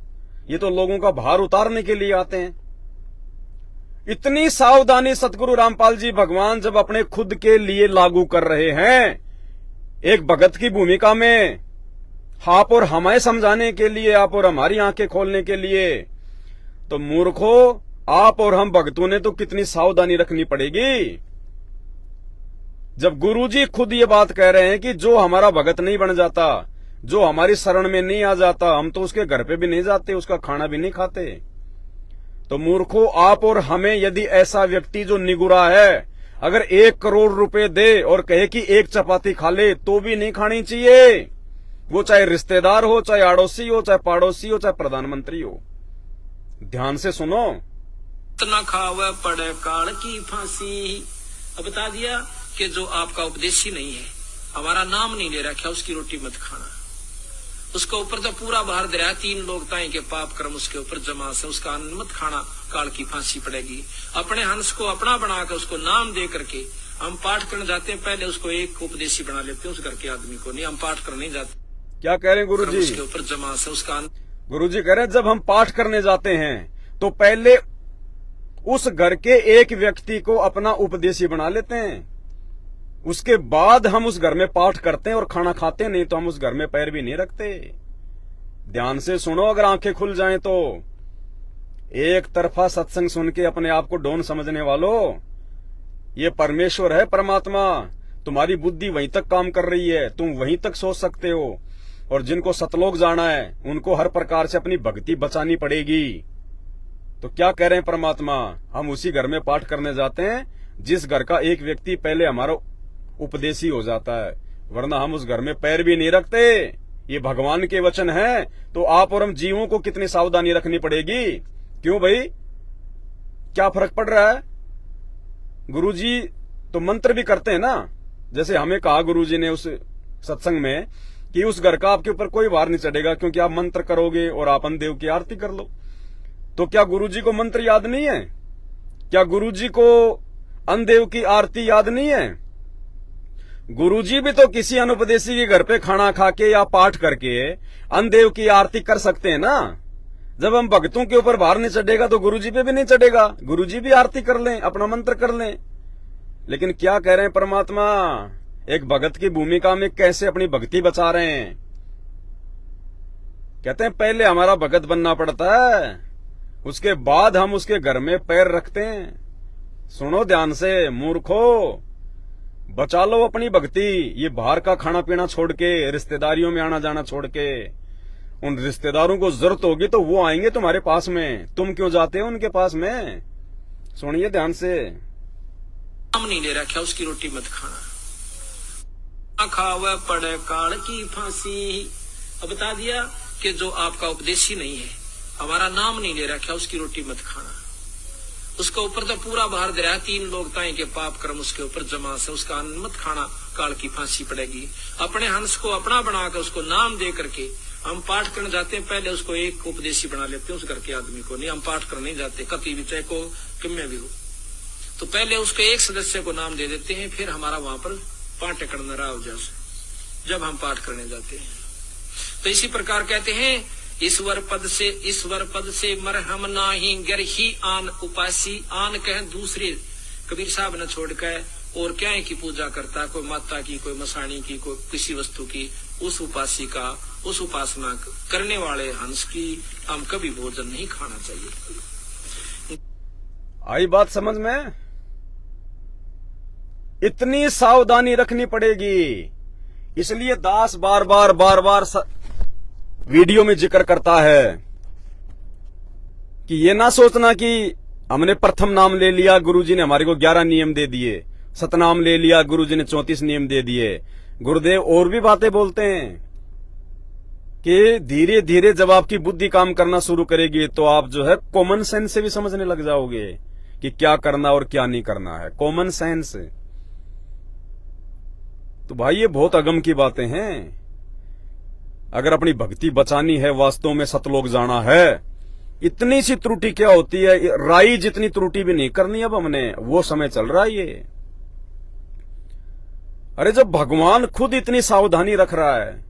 S1: ये तो लोगों का भार उतारने के लिए आते हैं। इतनी सावधानी सतगुरु रामपाल जी भगवान जब अपने खुद के लिए लागू कर रहे हैं, एक भगत की भूमिका में, आप और हमें समझाने के लिए, आप और हमारी आंखें खोलने के लिए, तो मूर्खों आप और हम भक्तों ने तो कितनी सावधानी रखनी पड़ेगी। जब गुरुजी खुद ये बात कह रहे हैं कि जो हमारा भगत नहीं बन जाता, जो हमारी शरण में नहीं आ जाता, हम तो उसके घर पे भी नहीं जाते, उसका खाना भी नहीं खाते। तो मूर्खों आप और हमें यदि ऐसा व्यक्ति जो निगुरा है अगर 1 करोड़ रुपए दे और कहे कि 1 चपाती खा ले तो भी नहीं खानी चाहिए, वो चाहे रिश्तेदार हो, चाहे आड़ोसी हो, चाहे पड़ोसी हो, चाहे प्रधानमंत्री हो। ध्यान से सुनो।
S2: इतना खावे पड़े काल की फांसी। अब बता दिया कि जो आपका उपदेशी नहीं है, हमारा नाम नहीं ले रखा, उसकी रोटी मत खाना। उसके ऊपर तो पूरा भार दे रहा है, 3 लोग ताई के पाप कर्म उसके ऊपर जमा से, उसका अन्न मत खाना, काल की फांसी पड़ेगी। अपने हंस को अपना बनाकर उसको नाम दे करके हम पाठ करने जाते हैं, पहले उसको एक उपदेशी बना लेते हैं, उस घर के आदमी को नहीं, हम पाठ करने जाते।
S1: क्या कह रहे हैं गुरुजी?
S2: उसके ऊपर जमा से उसका
S1: गुरुजी कह रहे हैं जब हम पाठ करने जाते हैं तो पहले उस घर के एक व्यक्ति को अपना उपदेशी बना लेते हैं, उसके बाद हम उस घर में पाठ करते हैं और खाना खाते हैं, नहीं तो हम उस घर में पैर भी नहीं रखते। ध्यान से सुनो, अगर आंखें खुल जाएं तो। एक तरफा सत्संग सुन के अपने आप को डोन समझने वालों, ये परमेश्वर है, परमात्मा। तुम्हारी बुद्धि वहीं तक काम कर रही है, तुम वहीं तक सोच सकते हो। और जिनको सतलोक जाना है उनको हर प्रकार से अपनी भक्ति बचानी पड़ेगी। तो क्या कह रहे हैं परमात्मा? हम उसी घर में पाठ करने जाते हैं जिस घर का एक व्यक्ति पहले हमारा उपदेशी हो जाता है, वरना हम उस घर में पैर भी नहीं रखते। ये भगवान के वचन हैं, तो आप और हम जीवों को कितनी सावधानी रखनी पड़ेगी। क्यों भाई, क्या फर्क पड़ रहा है? गुरुजी तो मंत्र भी करते हैं ना, जैसे हमें कहा गुरुजी ने उस सत्संग में कि उस घर का आपके ऊपर कोई भार नहीं चढ़ेगा क्योंकि आप मंत्र करोगे और आप अन्नदेव की आरती कर लो। तो क्या गुरुजी को मंत्र याद नहीं है? क्या गुरुजी को अन्नदेव की आरती याद नहीं है? गुरुजी भी तो किसी अनुपदेशी के घर पे खाना खा के या पाठ करके अन्नदेव की आरती कर सकते हैं ना। जब हम भक्तों के ऊपर भार नहीं चढ़ेगा तो गुरुजी पे भी नहीं चढ़ेगा, गुरुजी भी आरती कर लें, अपना मंत्र कर लें। लेकिन क्या कह रहे हैं परमात्मा? एक भगत की भूमिका में कैसे अपनी भक्ति बचा रहे हैं। कहते हैं पहले हमारा भगत बनना पड़ता है, उसके बाद हम उसके घर में पैर रखते हैं। सुनो ध्यान से मूर्खो, बचा लो अपनी भक्ति। ये बाहर का खाना पीना छोड़ के, रिश्तेदारियों में आना जाना छोड़ के, उन रिश्तेदारों को जरूरत होगी तो वो आएंगे तुम्हारे पास में, तुम क्यों जाते हो उनके पास में? सुनिए ध्यान से।
S2: नाम नहीं ले रखा, उसकी रोटी मत खाना। खावे पड़े काल की फांसी। अब बता दिया कि जो आपका उपदेशी नहीं है, हमारा नाम नहीं ले रखा, उसकी रोटी मत खाना। उसके ऊपर तो पूरा भार दे रहा है, 3 लोग ताई के पाप कर्म उसके ऊपर जमा से, उसका अन्न मत खाना, काल की फांसी पड़ेगी। अपने हंस को अपना बनाकर उसको नाम दे करके हम पाठ करने जाते हैं, पहले उसको एक उपदेशी बना लेते हैं, उस घर के आदमी को नहीं, हम पाठ करने जाते कति भी, चाहे को किम्मे भी हो। तो पहले उसके एक सदस्य को नाम दे देते हैं, फिर हमारा वहां पर पाठ करना रहा जैसे जब हम पाठ करने जाते हैं। तो इसी प्रकार कहते हैं ईश्वर पद से मरहम नाही गर ही आन उपासी। आन कह दूसरे, कबीर साहब ने छोड़कर और क्या की पूजा करता, कोई माता की, कोई मसाणी की, कोई किसी वस्तु की, उस उपासी का, उस उपासना करने वाले हंस की हम कभी भोजन नहीं खाना चाहिए।
S1: आई बात समझ में? इतनी सावधानी रखनी पड़ेगी। इसलिए दास बार बार वीडियो में जिक्र करता है कि ये ना सोचना कि हमने प्रथम नाम ले लिया, गुरुजी ने हमारे को 11 नियम दे दिए, सतनाम ले लिया, गुरुजी ने 34 नियम दे दिए। गुरुदेव और भी बातें बोलते हैं कि धीरे धीरे जब आपकी बुद्धि काम करना शुरू करेगी तो आप जो है कॉमन सेंस से भी समझने लग जाओगे कि क्या करना और क्या नहीं करना है। Common sense. तो भाई ये बहुत अगम की बातें हैं। अगर अपनी भक्ति बचानी है, वास्तव में सतलोक जाना है, इतनी सी त्रुटि क्या होती है, राई जितनी त्रुटि भी नहीं करनी अब हमने, वो समय चल रहा है ये। अरे जब भगवान खुद इतनी सावधानी रख रहा है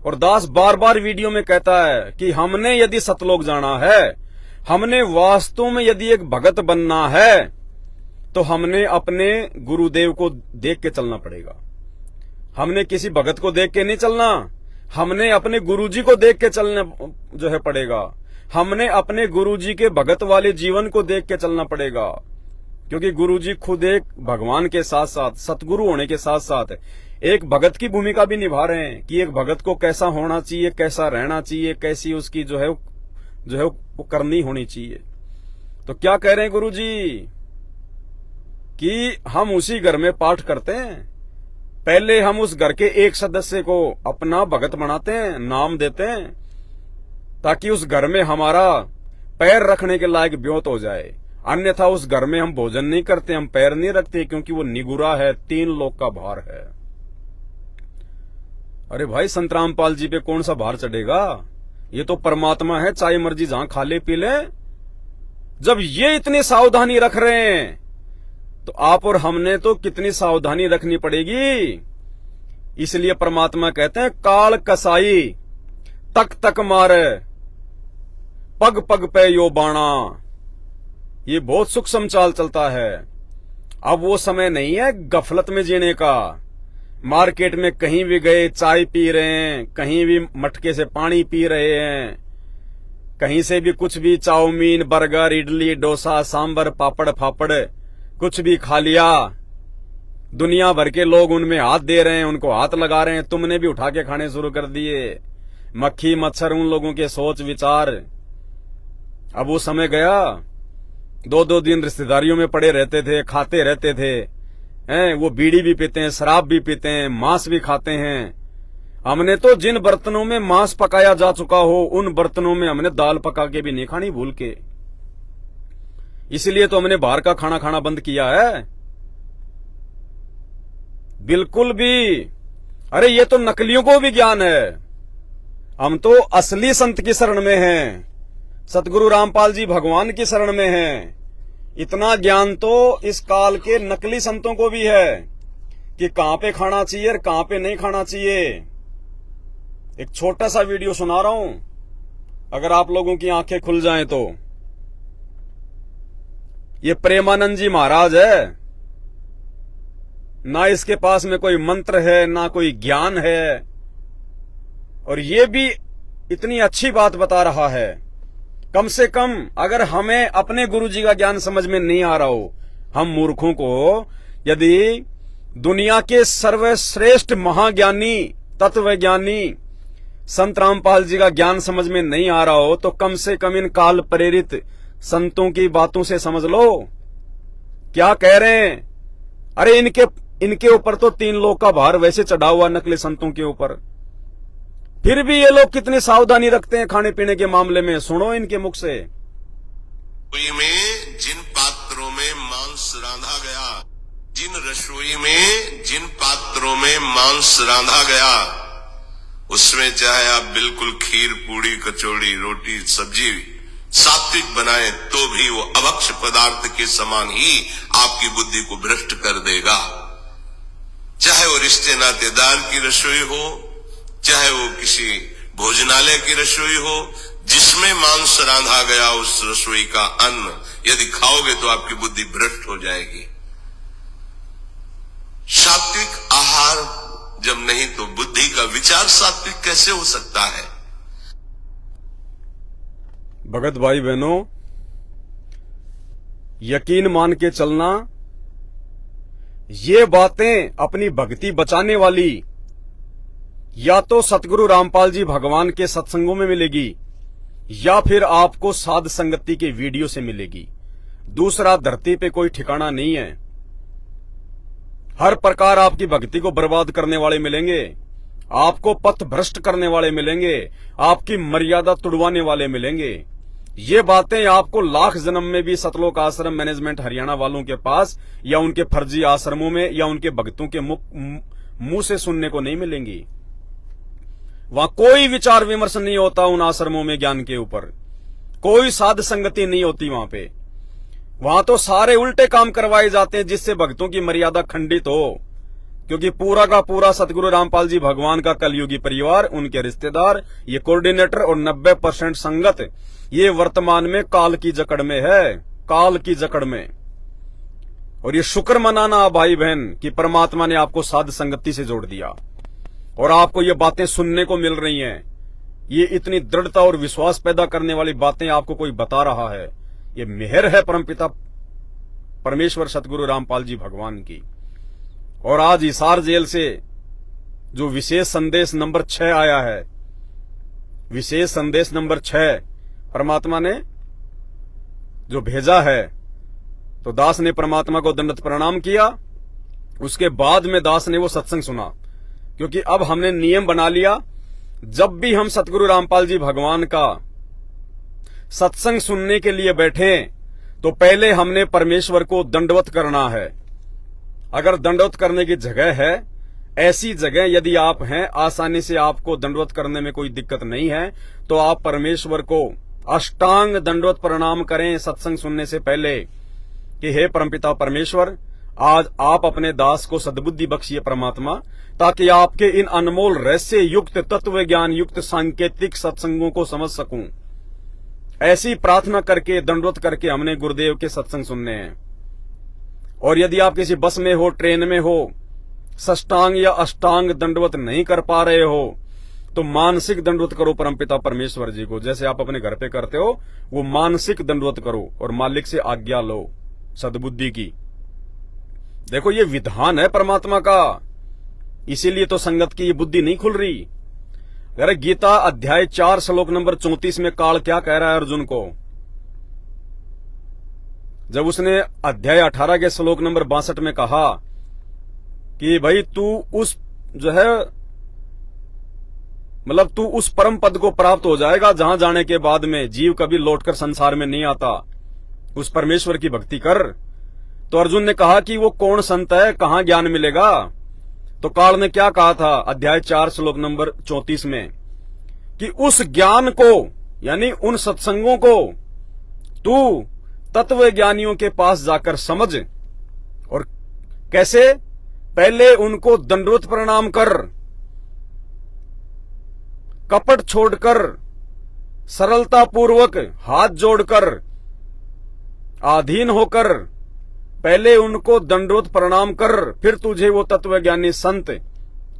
S1: और दास बार बार वीडियो में कहता है कि हमने यदि सतलोक जाना है, हमने वास्तव में यदि एक भगत बनना है, तो हमने अपने गुरुदेव को देख के चलना पड़ेगा। हमने किसी भगत को देख के नहीं चलना, हमने अपने गुरुजी को देख के चलना जो है पड़ेगा। हमने अपने गुरुजी के भगत वाले जीवन को देख के चलना पड़ेगा, क्योंकि गुरुजी खुद एक भगवान के साथ साथ, सतगुरु होने के साथ साथ एक भगत की भूमिका भी निभा रहे हैं कि एक भगत को कैसा होना चाहिए, कैसा रहना चाहिए, कैसी उसकी जो है वो करनी होनी चाहिए। तो क्या कह रहे हैं गुरुजी कि हम उसी घर में पाठ करते हैं, पहले हम उस घर के एक सदस्य को अपना भगत बनाते हैं, नाम देते हैं, ताकि उस घर में हमारा पैर रखने के लायक ब्योत हो जाए। अन्यथा उस घर में हम भोजन नहीं करते, हम पैर नहीं रखते, क्योंकि वो निगुरा है, 3 लोक का भार है। अरे भाई संत रामपाल जी पे कौन सा भार चढ़ेगा? ये तो परमात्मा है, चाहे मर्जी जहां खा ले पी ले। जब ये इतनी सावधानी रख रहे हैं तो आप और हमने तो कितनी सावधानी रखनी पड़ेगी। इसलिए परमात्मा कहते हैं काल कसाई तक तक मारे, पग पग पे यो बाणा। ये बहुत सूक्ष्म चाल चलता है। अब वो समय नहीं है गफलत में जीने का। मार्केट में कहीं भी गए चाय पी रहे हैं, कहीं भी मटके से पानी पी रहे हैं, कहीं से भी कुछ भी चाउमीन, बर्गर, इडली, डोसा, सांबर, पापड़ फापड़ कुछ भी खा लिया। दुनिया भर के लोग उनमें हाथ दे रहे हैं, उनको हाथ लगा रहे हैं, तुमने भी उठा के खाने शुरू कर दिए। मक्खी मच्छर उन लोगों के सोच विचार। अब वो समय गया, 2-2 दिन रिश्तेदारियों में पड़े रहते थे, खाते रहते थे, हैं वो बीड़ी भी पीते हैं, शराब भी पीते हैं, मांस भी खाते हैं। हमने तो जिन बर्तनों में मांस पकाया जा चुका हो, उन बर्तनों में हमने दाल पका के भी नहीं खानी भूल के। इसलिए तो हमने बाहर का खाना खाना बंद किया है। बिल्कुल भी। अरे ये तो नकलियों को भी ज्ञान है, हम तो असली संत की शरण में हैं, सतगुरु रामपाल जी भगवान की शरण में हैं। इतना ज्ञान तो इस काल के नकली संतों को भी है कि कहां पे खाना चाहिए और कहां पे नहीं खाना चाहिए। एक छोटा सा वीडियो सुना रहा हूं, अगर आप लोगों की आंखें खुल जाएं तो। ये प्रेमानंद जी महाराज है, ना इसके पास में कोई मंत्र है, ना कोई ज्ञान है, और ये भी इतनी अच्छी बात बता रहा है। कम से कम अगर हमें अपने गुरुजी का ज्ञान समझ में नहीं आ रहा हो, हम मूर्खों को यदि दुनिया के सर्वश्रेष्ठ महाज्ञानी, तत्वज्ञानी संत रामपाल जी का ज्ञान समझ में नहीं आ रहा हो, तो कम से कम इन काल प्रेरित संतों की बातों से समझ लो क्या कह रहे हैं। अरे इनके ऊपर तो 3 लोक का भार वैसे चढ़ा हुआ नकली संतों के ऊपर, फिर भी ये लोग कितनी सावधानी रखते हैं खाने पीने के मामले में। सुनो इनके मुख से।
S4: रसोई में जिन पात्रों में मांस रांधा गया, जिन रसोई में जिन पात्रों में मांस रांधा गया, उसमें चाहे आप बिल्कुल खीर, पूड़ी, कचौड़ी, रोटी, सब्जी सात्विक बनाए तो भी वो अभक्ष पदार्थ के समान ही आपकी बुद्धि को भ्रष्ट कर देगा। चाहे वो रिश्ते नातेदार की रसोई हो, चाहे वो किसी भोजनालय की रसोई हो, जिसमें मांस रांधा गया उस रसोई का अन्न यदि खाओगे तो आपकी बुद्धि भ्रष्ट हो जाएगी। सात्विक आहार जब नहीं तो बुद्धि का विचार सात्विक कैसे हो सकता है।
S1: भगत भाई बहनों, यकीन मान के चलना, ये बातें अपनी भक्ति बचाने वाली या तो सतगुरु रामपाल जी भगवान के सत्संगों में मिलेगी या फिर आपको साध संगति के वीडियो से मिलेगी। दूसरा धरती पे कोई ठिकाना नहीं है। हर प्रकार आपकी भक्ति को बर्बाद करने वाले मिलेंगे, आपको पथ भ्रष्ट करने वाले मिलेंगे, आपकी मर्यादा तुड़वाने वाले मिलेंगे। ये बातें आपको लाख जन्म में भी सतलोक आश्रम मैनेजमेंट हरियाणा वालों के पास या उनके फर्जी आश्रमों में या उनके भक्तों के मुंह से सुनने को नहीं मिलेंगी। वहां कोई विचार विमर्श नहीं होता उन आश्रमों में ज्ञान के ऊपर, कोई साध संगति नहीं होती वहां पे। वहां तो सारे उल्टे काम करवाए जाते हैं जिससे भक्तों की मर्यादा खंडित हो, क्योंकि पूरा का पूरा सतगुरु रामपाल जी भगवान का कलयुगी परिवार, उनके रिश्तेदार, ये कोऑर्डिनेटर और 90% संगत ये वर्तमान में काल की जकड़ में है, काल की जकड़ में। और ये शुक्र मनाना भाई बहन कि परमात्मा ने आपको साध संगति से जोड़ दिया और आपको ये बातें सुनने को मिल रही हैं। ये इतनी दृढ़ता और विश्वास पैदा करने वाली बातें आपको कोई बता रहा है, ये मेहर है परमपिता परमेश्वर सतगुरु रामपाल जी भगवान की। और आज हिसार जेल से जो विशेष संदेश नंबर 6 आया है, विशेष संदेश नंबर 6 परमात्मा ने जो भेजा है, तो दास ने परमात्मा को दंडवत प्रणाम किया। उसके बाद में दास ने वो सत्संग सुना, क्योंकि अब हमने नियम बना लिया, जब भी हम सतगुरु रामपाल जी भगवान का सत्संग सुनने के लिए बैठे तो पहले हमने परमेश्वर को दंडवत करना है। अगर दंडवत करने की जगह है, ऐसी जगह यदि आप हैं, आसानी से आपको दंडवत करने में कोई दिक्कत नहीं है, तो आप परमेश्वर को अष्टांग दंडवत प्रणाम करें सत्संग सुनने से पहले कि हे परमपिता परमेश्वर, आज आप अपने दास को सद्बुद्धि बख्शिए परमात्मा, ताकि आपके इन अनमोल रहस्य युक्त तत्व ज्ञान युक्त सांकेतिक सत्संगों को समझ सकूं। ऐसी प्रार्थना करके दंडवत करके हमने गुरुदेव के सत्संग सुनने हैं। और यदि आप किसी बस में हो, ट्रेन में हो, सष्टांग या अष्टांग दंडवत नहीं कर पा रहे हो, तो मानसिक दंडवत करो परमपिता परमेश्वर जी को, जैसे आप अपने घर पे करते हो वो मानसिक दंडवत करो और मालिक से आज्ञा लो सद्बुद्धि की। देखो ये विधान है परमात्मा का, इसीलिए तो संगत की ये बुद्धि नहीं खुल रही। अगर गीता अध्याय 4 श्लोक नंबर 34 में काल क्या कह रहा है अर्जुन को, जब उसने अध्याय 18 के श्लोक नंबर 62 में कहा कि भाई तू उस जो है मतलब तू उस परम पद को प्राप्त हो जाएगा जहां जाने के बाद में जीव कभी लौटकर संसार में नहीं आता, उस परमेश्वर की भक्ति कर। तो अर्जुन ने कहा कि वो कौन संत है, कहां ज्ञान मिलेगा। तो काल ने क्या कहा था अध्याय 4 श्लोक नंबर 34 में कि उस ज्ञान को यानी उन सत्संगों को तू तत्व ज्ञानियों के पास जाकर समझ। और कैसे? पहले उनको दंडवत प्रणाम कर, कपट छोड़कर, सरलता पूर्वक हाथ जोड़कर, आधीन होकर पहले उनको दंडवत प्रणाम कर, फिर तुझे वो तत्वज्ञानी संत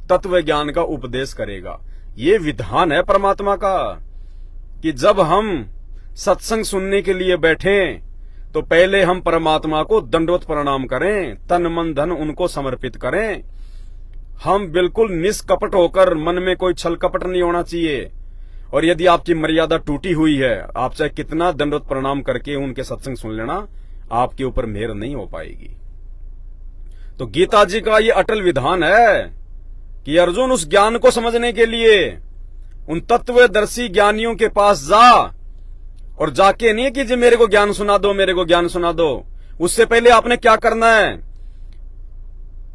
S1: तत्व ज्ञान का उपदेश करेगा। ये विधान है परमात्मा का कि जब हम सत्संग सुनने के लिए बैठें तो पहले हम परमात्मा को दंडवत प्रणाम करें, तन मन धन उनको समर्पित करें। हम बिल्कुल निष्कपट होकर, मन में कोई छल कपट नहीं होना चाहिए। और यदि आपकी मर्यादा टूटी हुई है, आप चाहे कितना दंडवत प्रणाम करके उनके सत्संग सुन लेना, आपके ऊपर मेहर नहीं हो पाएगी। तो गीता जी का ये अटल विधान है कि अर्जुन उस ज्ञान को समझने के लिए उन तत्वदर्शी ज्ञानियों के पास जा, और जाके नहीं कि जी मेरे को ज्ञान सुना दो, मेरे को ज्ञान सुना दो। उससे पहले आपने क्या करना है?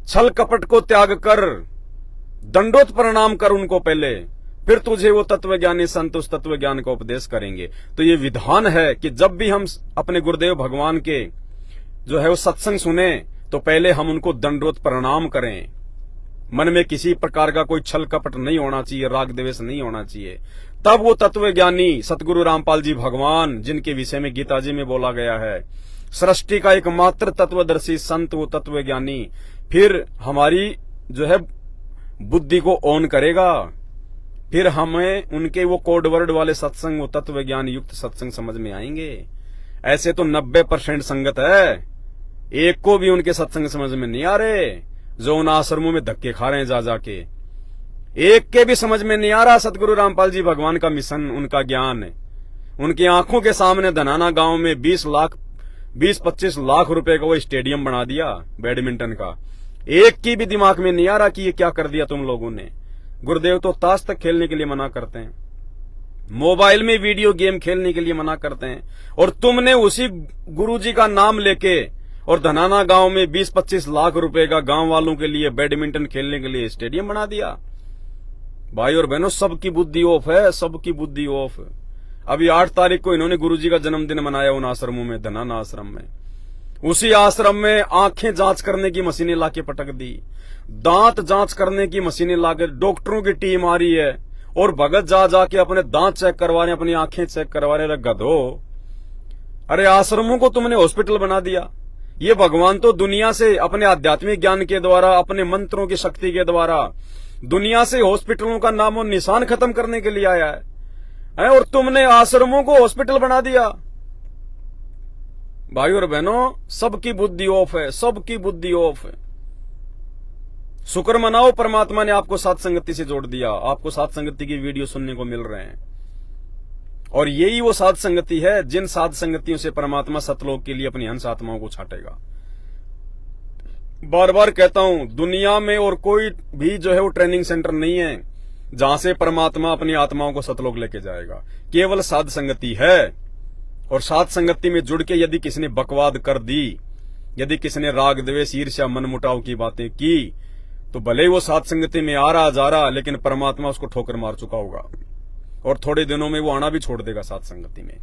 S1: छल कपट को त्याग कर दंडवत प्रणाम कर उनको पहले, फिर तुझे वो तत्वज्ञानी संत उस तत्व ज्ञान का उपदेश करेंगे। तो ये विधान है कि जब भी हम अपने गुरुदेव भगवान के जो है वो सत्संग सुने तो पहले हम उनको दंडवत प्रणाम करें। मन में किसी प्रकार का कोई छल कपट नहीं होना चाहिए, राग द्वेष नहीं होना चाहिए। तब वो तत्वज्ञानी सतगुरु रामपाल जी भगवान, जिनके विषय में गीता जी में बोला गया है, सृष्टि का एकमात्र तत्वदर्शी संत, वो तत्वज्ञानी फिर हमारी जो है बुद्धि को ऑन करेगा। फिर हमें उनके वो कोड वर्ड वाले सत्संग, वो तत्व ज्ञान युक्त सत्संग समझ में आएंगे। ऐसे तो 90% संगत है, एक को भी उनके सत्संग समझ में नहीं आ रहे, जो उन आश्रमों में धक्के खा रहे हैं जा जाके। एक के भी समझ में नहीं आ रहा सतगुरु रामपाल जी भगवान का मिशन, उनका ज्ञान। उनकी आंखों के सामने धनाना गांव में 20-25 लाख रुपए का वो स्टेडियम बना दिया बैडमिंटन का। एक की भी दिमाग में नहीं आ रहा कि ये क्या कर दिया तुम लोगों ने। गुरुदेव तो ताश तक खेलने के लिए मना करते हैं, मोबाइल में वीडियो गेम खेलने के लिए मना करते हैं, और तुमने उसी गुरुजी का नाम लेके और धनाना गांव में 20-25 लाख रुपए का गांव वालों के लिए बैडमिंटन खेलने के लिए स्टेडियम बना दिया। भाई और बहनों, सबकी बुद्धि ऑफ है, सबकी बुद्धि ऑफ। अभी 8 तारीख को इन्होंने गुरुजी का जन्मदिन मनाया उन आश्रमों में, धनाना आश्रम में। उसी आश्रम में आंखें जांच करने की मशीनें लाके पटक दी, दांत जांच करने की मशीनें लाके, डॉक्टरों की टीम आ रही है और भगत जा जाके अपने दांत चेक करवा रहे, अपनी आंखें चेक करवा रहे। गधो, अरे आश्रमों को तुमने हॉस्पिटल बना दिया। ये भगवान तो दुनिया से अपने आध्यात्मिक ज्ञान के द्वारा, अपने मंत्रों की शक्ति के द्वारा दुनिया से हॉस्पिटलों का नामो निशान खत्म करने के लिए आया है, और तुमने आश्रमों को हॉस्पिटल बना दिया। भाई और बहनों, सबकी बुद्धि ऑफ है, सबकी बुद्धि ऑफ है। शुक्र मनाओ, परमात्मा ने आपको साथ संगति से जोड़ दिया, आपको साथ संगति की वीडियो सुनने को मिल रहे हैं। और यही वो साध संगति है जिन साध संगतियों से परमात्मा सतलोक के लिए अपनी हंस आत्माओं को छाटेगा। बार बार कहता हूं, दुनिया में और कोई भी जो है वो ट्रेनिंग सेंटर नहीं है जहां से परमात्मा अपनी आत्माओं को सतलोक लेके जाएगा। केवल साध संगति है, और साध संगति में जुड़ के यदि किसी ने बकवाद कर दी, यदि किसी ने राग द्वेष ईर्ष्या मनमुटाव की बातें की, तो भले ही वो साध संगति में आ रहा जा रहा, लेकिन परमात्मा उसको ठोकर मार चुका होगा और थोड़े दिनों में वो आना भी छोड़ देगा साध संगति में।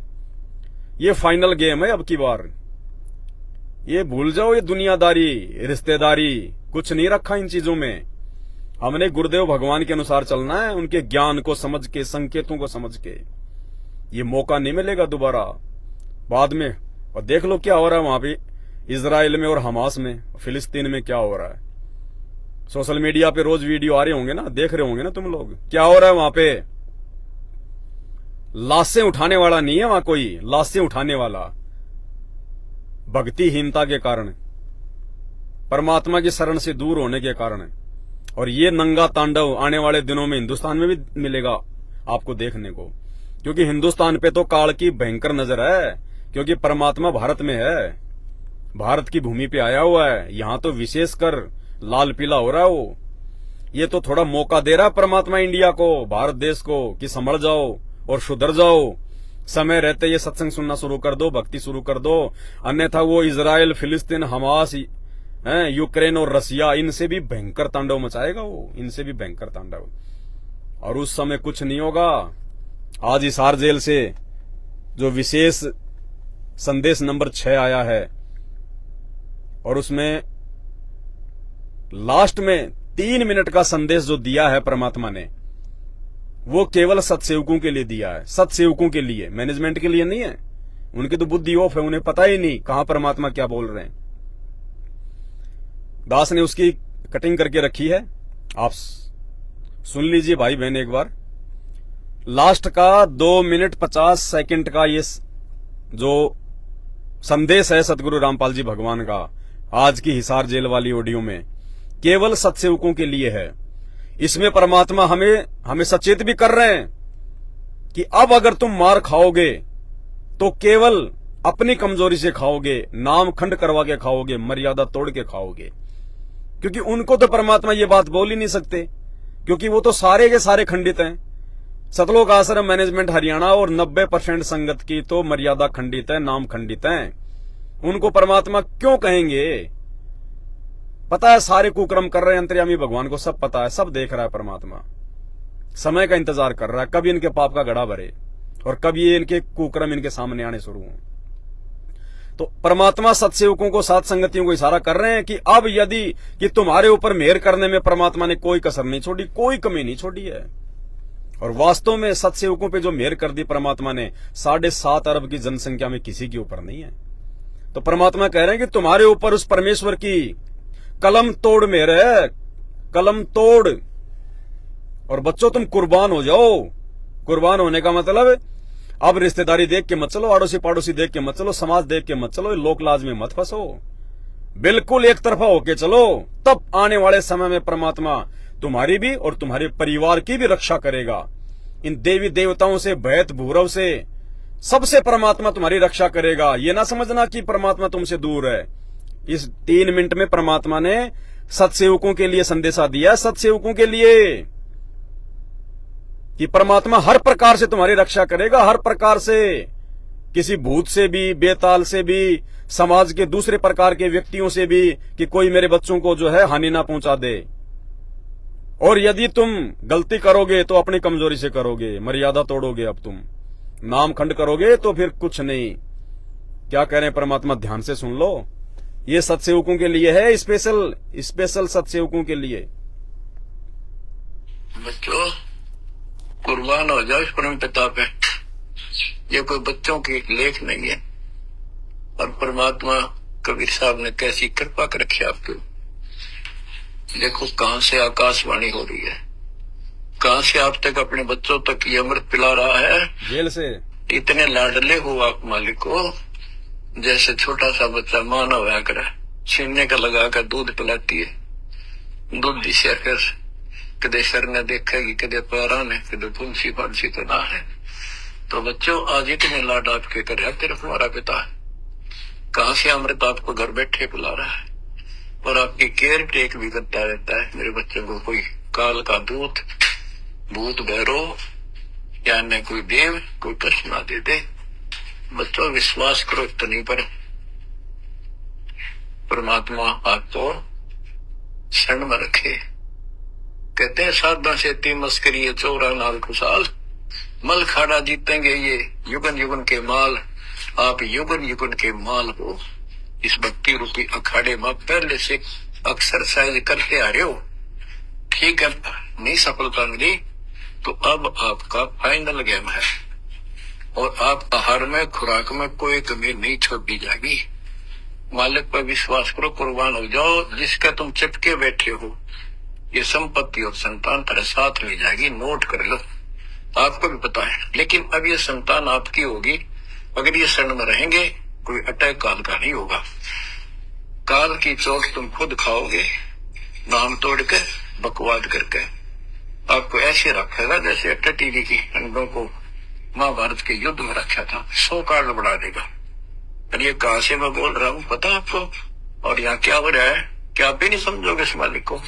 S1: ये फाइनल गेम है अब की बार। ये भूल जाओ, ये दुनियादारी, रिश्तेदारी, कुछ नहीं रखा इन चीजों में। हमने गुरुदेव भगवान के अनुसार चलना है, उनके ज्ञान को समझ के, संकेतों को समझ के। ये मौका नहीं मिलेगा दोबारा बाद में। और देख लो क्या हो रहा है वहां पे इजराइल में और हमास में, फिलिस्तीन में क्या हो रहा है। सोशल मीडिया पे रोज वीडियो आ रहे होंगे ना, देख रहे होंगे ना तुम लोग, क्या हो रहा है वहां पे। लाशें उठाने वाला नहीं है वहां कोई, लाशें उठाने वाला भक्तिहीनता के कारण, परमात्मा की शरण से दूर होने के कारण। और ये नंगा तांडव आने वाले दिनों में हिंदुस्तान में भी मिलेगा आपको देखने को, क्योंकि हिंदुस्तान पे तो काल की भयंकर नजर है, क्योंकि परमात्मा भारत में है, भारत की भूमि पे आया हुआ है। यहां तो विशेषकर लाल पीला हो रहा है वो। ये तो थोड़ा मौका दे रहा है परमात्मा इंडिया को, भारत देश को, कि संभल जाओ और सुधर जाओ। समय रहते ये सत्संग सुनना शुरू कर दो, भक्ति शुरू कर दो, अन्यथा वो इजराइल, फिलिस्तीन, हमास, यूक्रेन और रसिया, इनसे भी भयंकर तांडव मचाएगा वो, इनसे भी भयंकर तांडव। और उस समय कुछ नहीं होगा। आज हिसार जेल से जो विशेष संदेश नंबर 6 आया है, और उसमें लास्ट में 3 मिनट का संदेश जो दिया है परमात्मा ने, वो केवल सत्सेवकों के लिए दिया है, सत्सेवकों के लिए, मैनेजमेंट के लिए नहीं है। उनकी तो बुद्धि ऑफ है, उन्हें पता ही नहीं कहां परमात्मा क्या बोल रहे हैं। दास ने उसकी कटिंग करके रखी है, आप सुन लीजिए भाई बहन एक बार। लास्ट का 2 मिनट 50 सेकंड का ये जो संदेश है सतगुरु रामपाल जी भगवान का, आज की हिसार जेल वाली ऑडियो में, केवल सत्सेवकों के लिए है। इसमें परमात्मा हमें सचेत भी कर रहे हैं कि अब अगर तुम मार खाओगे तो केवल अपनी कमजोरी से खाओगे, नाम खंड करवा के खाओगे, मर्यादा तोड़ के खाओगे। क्योंकि उनको तो परमात्मा ये बात बोल ही नहीं सकते, क्योंकि वो तो सारे के सारे खंडित हैं। सतलोक आश्रम मैनेजमेंट हरियाणा और 90% संगत की तो मर्यादा खंडित है, नाम खंडित है। उनको परमात्मा क्यों कहेंगे? पता है सारे कुकर्म कर रहे हैं अंतर्यामी भगवान को, सब पता है, सब देख रहा है परमात्मा। समय का इंतजार कर रहा है कब इनके पाप का घड़ा भरे और कब ये इनके कुकर्म इनके सामने आने शुरू हों। तो परमात्मा सत्सेवकों को, साथ संगतियों को इशारा कर रहे हैं कि अब यदि कि तुम्हारे ऊपर मेहर करने में परमात्मा ने कोई कसर नहीं छोड़ी, कोई कमी नहीं छोड़ी है। और वास्तव में सत्सेवकों पे जो मेहर कर दी परमात्मा ने, 7.5 अरब की जनसंख्या में किसी के ऊपर नहीं है। तो परमात्मा कह रहे हैं कि तुम्हारे ऊपर उस परमेश्वर की कलम तोड़ मेहर है, कलम तोड़। और बच्चों तुम कुर्बान हो जाओ। कुर्बान होने का मतलब अब रिश्तेदारी देख के मत चलो, अड़ोसी पड़ोसी देख के मत चलो, समाज देख के मत चलो, लोक लाज में मत फंसो, बिल्कुल एक तरफा होके चलो। तब आने वाले समय में परमात्मा तुम्हारी भी और तुम्हारे परिवार की भी रक्षा करेगा। इन देवी देवताओं से, भयत भूरव से, सबसे परमात्मा तुम्हारी रक्षा करेगा। ये ना समझना कि परमात्मा तुमसे दूर है। इस 3 मिनट में परमात्मा ने सत्सेवकों के लिए संदेशा दिया, सत्सेवकों के लिए, कि परमात्मा हर प्रकार से तुम्हारी रक्षा करेगा, हर प्रकार से, किसी भूत से भी, बेताल से भी, समाज के दूसरे प्रकार के व्यक्तियों से भी, कि कोई मेरे बच्चों को जो है हानि ना पहुंचा दे। और यदि तुम गलती करोगे तो अपनी कमजोरी से करोगे, मर्यादा तोड़ोगे, अब तुम नाम खंड करोगे तो फिर कुछ नहीं। क्या कह रहे हैं परमात्मा, ध्यान से सुन लो। ये सत्सेवकों के लिए है, स्पेशल सत्सेवकों के लिए।
S5: बच्चों कुर्बान हो जाओ इस परम पिता पे। ये कोई बच्चों की लेख नहीं है। और परमात्मा कबीर साहब ने कैसी कृपा कर रखी आपको। देखो कहां से आकाशवाणी हो रही है, कहां से आप तक अपने बच्चों तक ये अमृत पिला रहा है,
S1: जेल से।
S5: इतने लाडले हो आप मालिक को, जैसे छोटा सा बच्चा माँ न होया करे, छीनने का लगा कर दूध पिलाती है। दूध दिशा कर कदे सर ने देखेगी, कदे पैरा ने, कदे तुलसी फालसी तो ना है। तो बच्चों आज इतने लाड आपके कर तेरा तुम्हारा पिता है। कहां से अमृत आपको घर बैठे पिला रहा है और आपकी केयर टेक भी करता रहता है। मेरे बच्चों को कोई काल का दूत, भूत भैरव या अन्य कोई देव कोई कष्ट ना दे दे। बच्चों विश्वास करो इतनी पर परमात्मा आपको शरण में रखे। कहते हैं साधा से ती मस्करी है चौरा नाल खुशाल, मल खाड़ा जीतेंगे ये युगन युगन के माल। आप युगन युगन के माल हो। इस भक्ति रूपी अखाड़े में पहले से एक्सरसाइज करते आ रहे हो, ठीक है। नहीं सफलता मिली तो अब आपका फाइनल गेम है और आप आहार में, खुराक में कोई कमी नहीं छोड़ी जाएगी। मालिक पर विश्वास करो, कुर्बान हो जाओ। जिसका तुम चिपके बैठे हो ये संपत्ति और संतान तेरे साथ ले जाएगी, नोट कर लो। आपको भी पता है, लेकिन अब ये संतान आपकी होगी अगर ये शरण में रहेंगे। कोई अटैक काल का नहीं होगा। काल की चोट तुम खुद खाओगे, नाम तोड़ कर, बकवाद करके। आपको ऐसे रखेगा जैसे टीवी की अंडों को महाभारत के युद्ध में रखा था, 100 कार्ड बढ़ा देगा। और ये कहां से मैं बोल रहा हूँ पता आपको, और यहाँ क्या हो रहा है, क्या आप भी नहीं समझोगे इस मालिक को।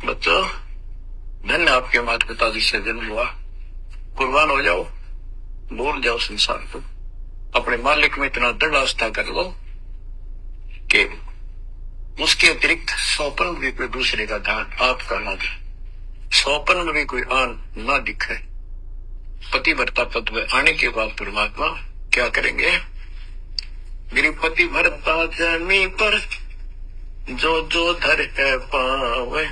S5: बच्चों धन्य आपके माता पिता जी से जन्म हुआ। कुर्बान हो जाओ, भूल जाओ संसार को, अपने मालिक में इतना दृढ़ आस्था कर लो कि उसके अतिरिक्त सौपन भी कोई दूसरे का ध्यान आपका ना दे, सौपन में भी कोई आन ना दिखे। पतिव्रता पद में आने के बाद परमात्मा क्या करेंगे, मेरी पतिव्रता जमी पर जो जो धर है पावे,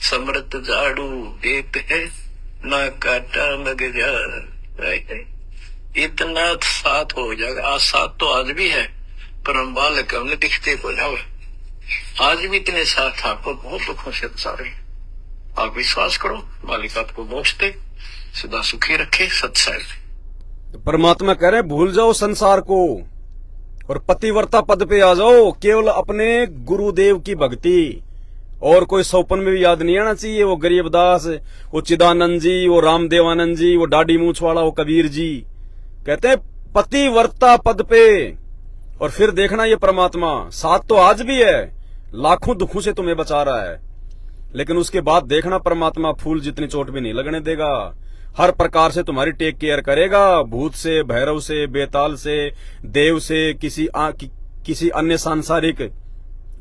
S5: समृत झाड़ू देते है ना काटा लग जाए। इतना साथ हो जाएगा। आज साथ तो आज भी है, पर हम बालक हमने दिखते को जाओ। आज भी इतने साथ आपको बहुत दुखों से गुजारे। आप विश्वास करो, मालिक आपको मोक्ष दे, सदा सुखी रखे, सत्संग।
S1: तो परमात्मा कह रहे भूल जाओ संसार को और पतिव्रता पद पे आ जाओ। केवल अपने गुरुदेव की भक्ति, और कोई सौपन में भी याद नहीं आना चाहिए। वो गरीबदास, वो चिदानंद जी, वो रामदेवानंद जी, वो डाडी मूछ वाला, वो कबीर जी कहते हैं पतिव्रता पद पे। और फिर देखना ये परमात्मा साथ तो आज भी है, लाखों दुखों से तुम्हें बचा रहा है, लेकिन उसके बाद देखना परमात्मा फूल जितनी चोट भी नहीं लगने देगा। हर प्रकार से तुम्हारी टेक केयर करेगा, भूत से, भैरव से, बेताल से, देव से, किसी अन्य सांसारिक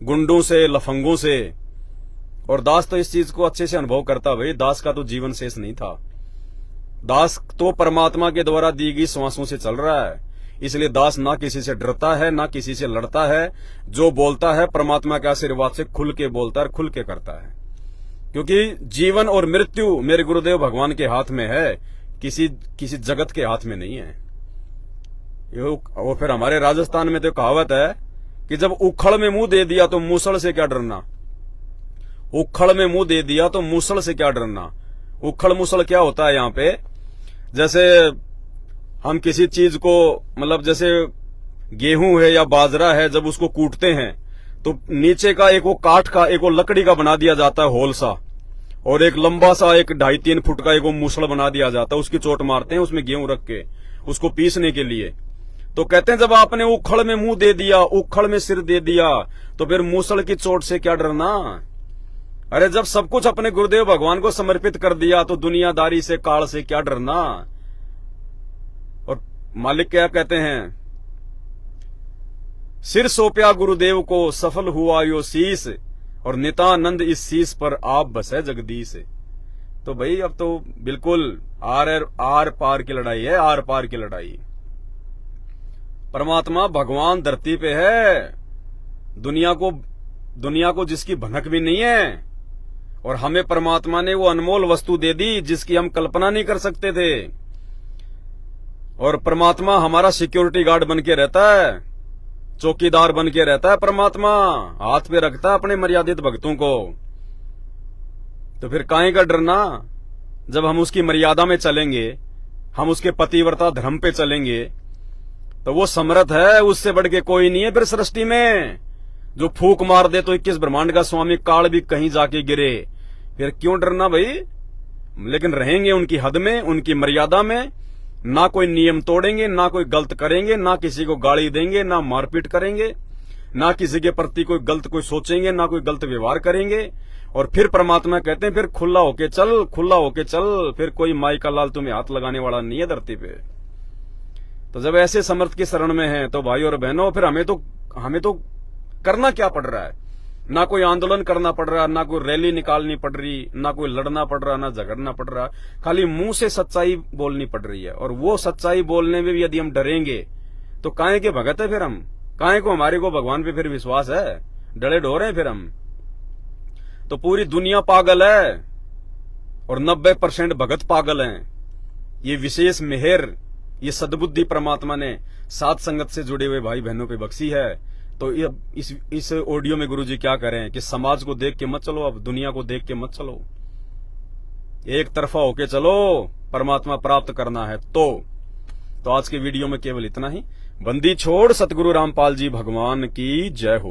S1: गुंडों से, लफंगों से। और दास तो इस चीज को अच्छे से अनुभव करता। भाई दास का तो जीवन शेष नहीं था, दास तो परमात्मा के द्वारा दी गई श्वासों से चल रहा है। इसलिए दास ना किसी से डरता है, ना किसी से लड़ता है। जो बोलता है परमात्मा के आशीर्वाद से खुल के बोलता है, खुल के करता है। क्योंकि जीवन और मृत्यु मेरे गुरुदेव भगवान के हाथ में है, किसी जगत के हाथ में नहीं है। और फिर हमारे राजस्थान में तो कहावत है कि जब उखड़ में मुंह दे दिया तो मूसल से क्या डरना। उखड़ में मुंह दे दिया तो मूसल से क्या डरना। उखड़ मूसल क्या होता है यहाँ पे, जैसे हम किसी चीज को मतलब जैसे गेहूं है या बाजरा है, जब उसको कूटते हैं तो नीचे का एक वो काठ का एक वो लकड़ी का बना दिया जाता है होल सा, और एक लंबा सा एक 2.5-3 फुट का एक वो मूसल बना दिया जाता है, उसकी चोट मारते हैं उसमें गेहूं रख के उसको पीसने के लिए। तो कहते हैं जब आपने उखड़ में मुंह दे दिया, उखड़ में सिर दे दिया, तो फिर मूसल की चोट से क्या डरना। अरे जब सब कुछ अपने गुरुदेव भगवान को समर्पित कर दिया तो दुनियादारी से काल से क्या डरना। और मालिक क्या कहते हैं, सिर सौंपया गुरुदेव को सफल हुआ यो शीस, और नितानंद इस शीस पर आप बसे जगदीश। तो भाई अब तो बिल्कुल आर पार की लड़ाई है, आर पार की लड़ाई। परमात्मा भगवान धरती पे है, दुनिया को जिसकी भनक भी नहीं है, और हमें परमात्मा ने वो अनमोल वस्तु दे दी जिसकी हम कल्पना नहीं कर सकते थे। और परमात्मा हमारा सिक्योरिटी गार्ड बन के रहता है, चौकीदार बन के रहता है। परमात्मा हाथ पे रखता है अपने मर्यादित भक्तों को। तो फिर काहे का डरना, जब हम उसकी मर्यादा में चलेंगे, हम उसके पतिव्रता धर्म पे चलेंगे, तो वो समर्थ है, उससे बढ़ के कोई नहीं है फिर सृष्टि में। जो फूक मार दे तो 21 ब्रह्मांड का स्वामी काल भी कहीं जाके गिरे, फिर क्यों डरना भाई। लेकिन रहेंगे उनकी हद में, उनकी मर्यादा में, ना कोई नियम तोड़ेंगे, ना कोई गलत करेंगे, ना किसी को गाली देंगे, ना मारपीट करेंगे, ना किसी के प्रति कोई गलत कोई सोचेंगे, ना कोई गलत व्यवहार करेंगे। और फिर परमात्मा कहते हैं फिर खुला होके चल, खुला होके चल, फिर कोई माई का लाल तुम्हें हाथ लगाने वाला नहीं है धरती पे। तो जब ऐसे समर्थ की शरण में है तो भाई और बहनों, फिर हमें तो करना क्या पड़ रहा है। ना कोई आंदोलन करना पड़ रहा, ना कोई रैली निकालनी पड़ रही, ना कोई लड़ना पड़ रहा, ना झगड़ना पड़ रहा, खाली मुंह से सच्चाई बोलनी पड़ रही है। और वो सच्चाई बोलने में भी यदि हम डरेंगे तो काहे के भगत है फिर हम, काहे को हमारे को भगवान पे फिर विश्वास है, डरे ढोरे हैं फिर हम। तो पूरी दुनिया पागल है और 90% भगत पागल हैं। ये विशेष मेहर, ये सद्बुद्धि परमात्मा ने साथ संगत से जुड़े हुए भाई बहनों पे बख्शी है। तो इस ऑडियो में गुरुजी क्या करें कि समाज को देख के मत चलो, अब दुनिया को देख के मत चलो, एक तरफा होके चलो, परमात्मा प्राप्त करना है। तो आज के वीडियो में केवल इतना ही। बंदी छोड़ सतगुरु रामपाल जी भगवान की जय हो।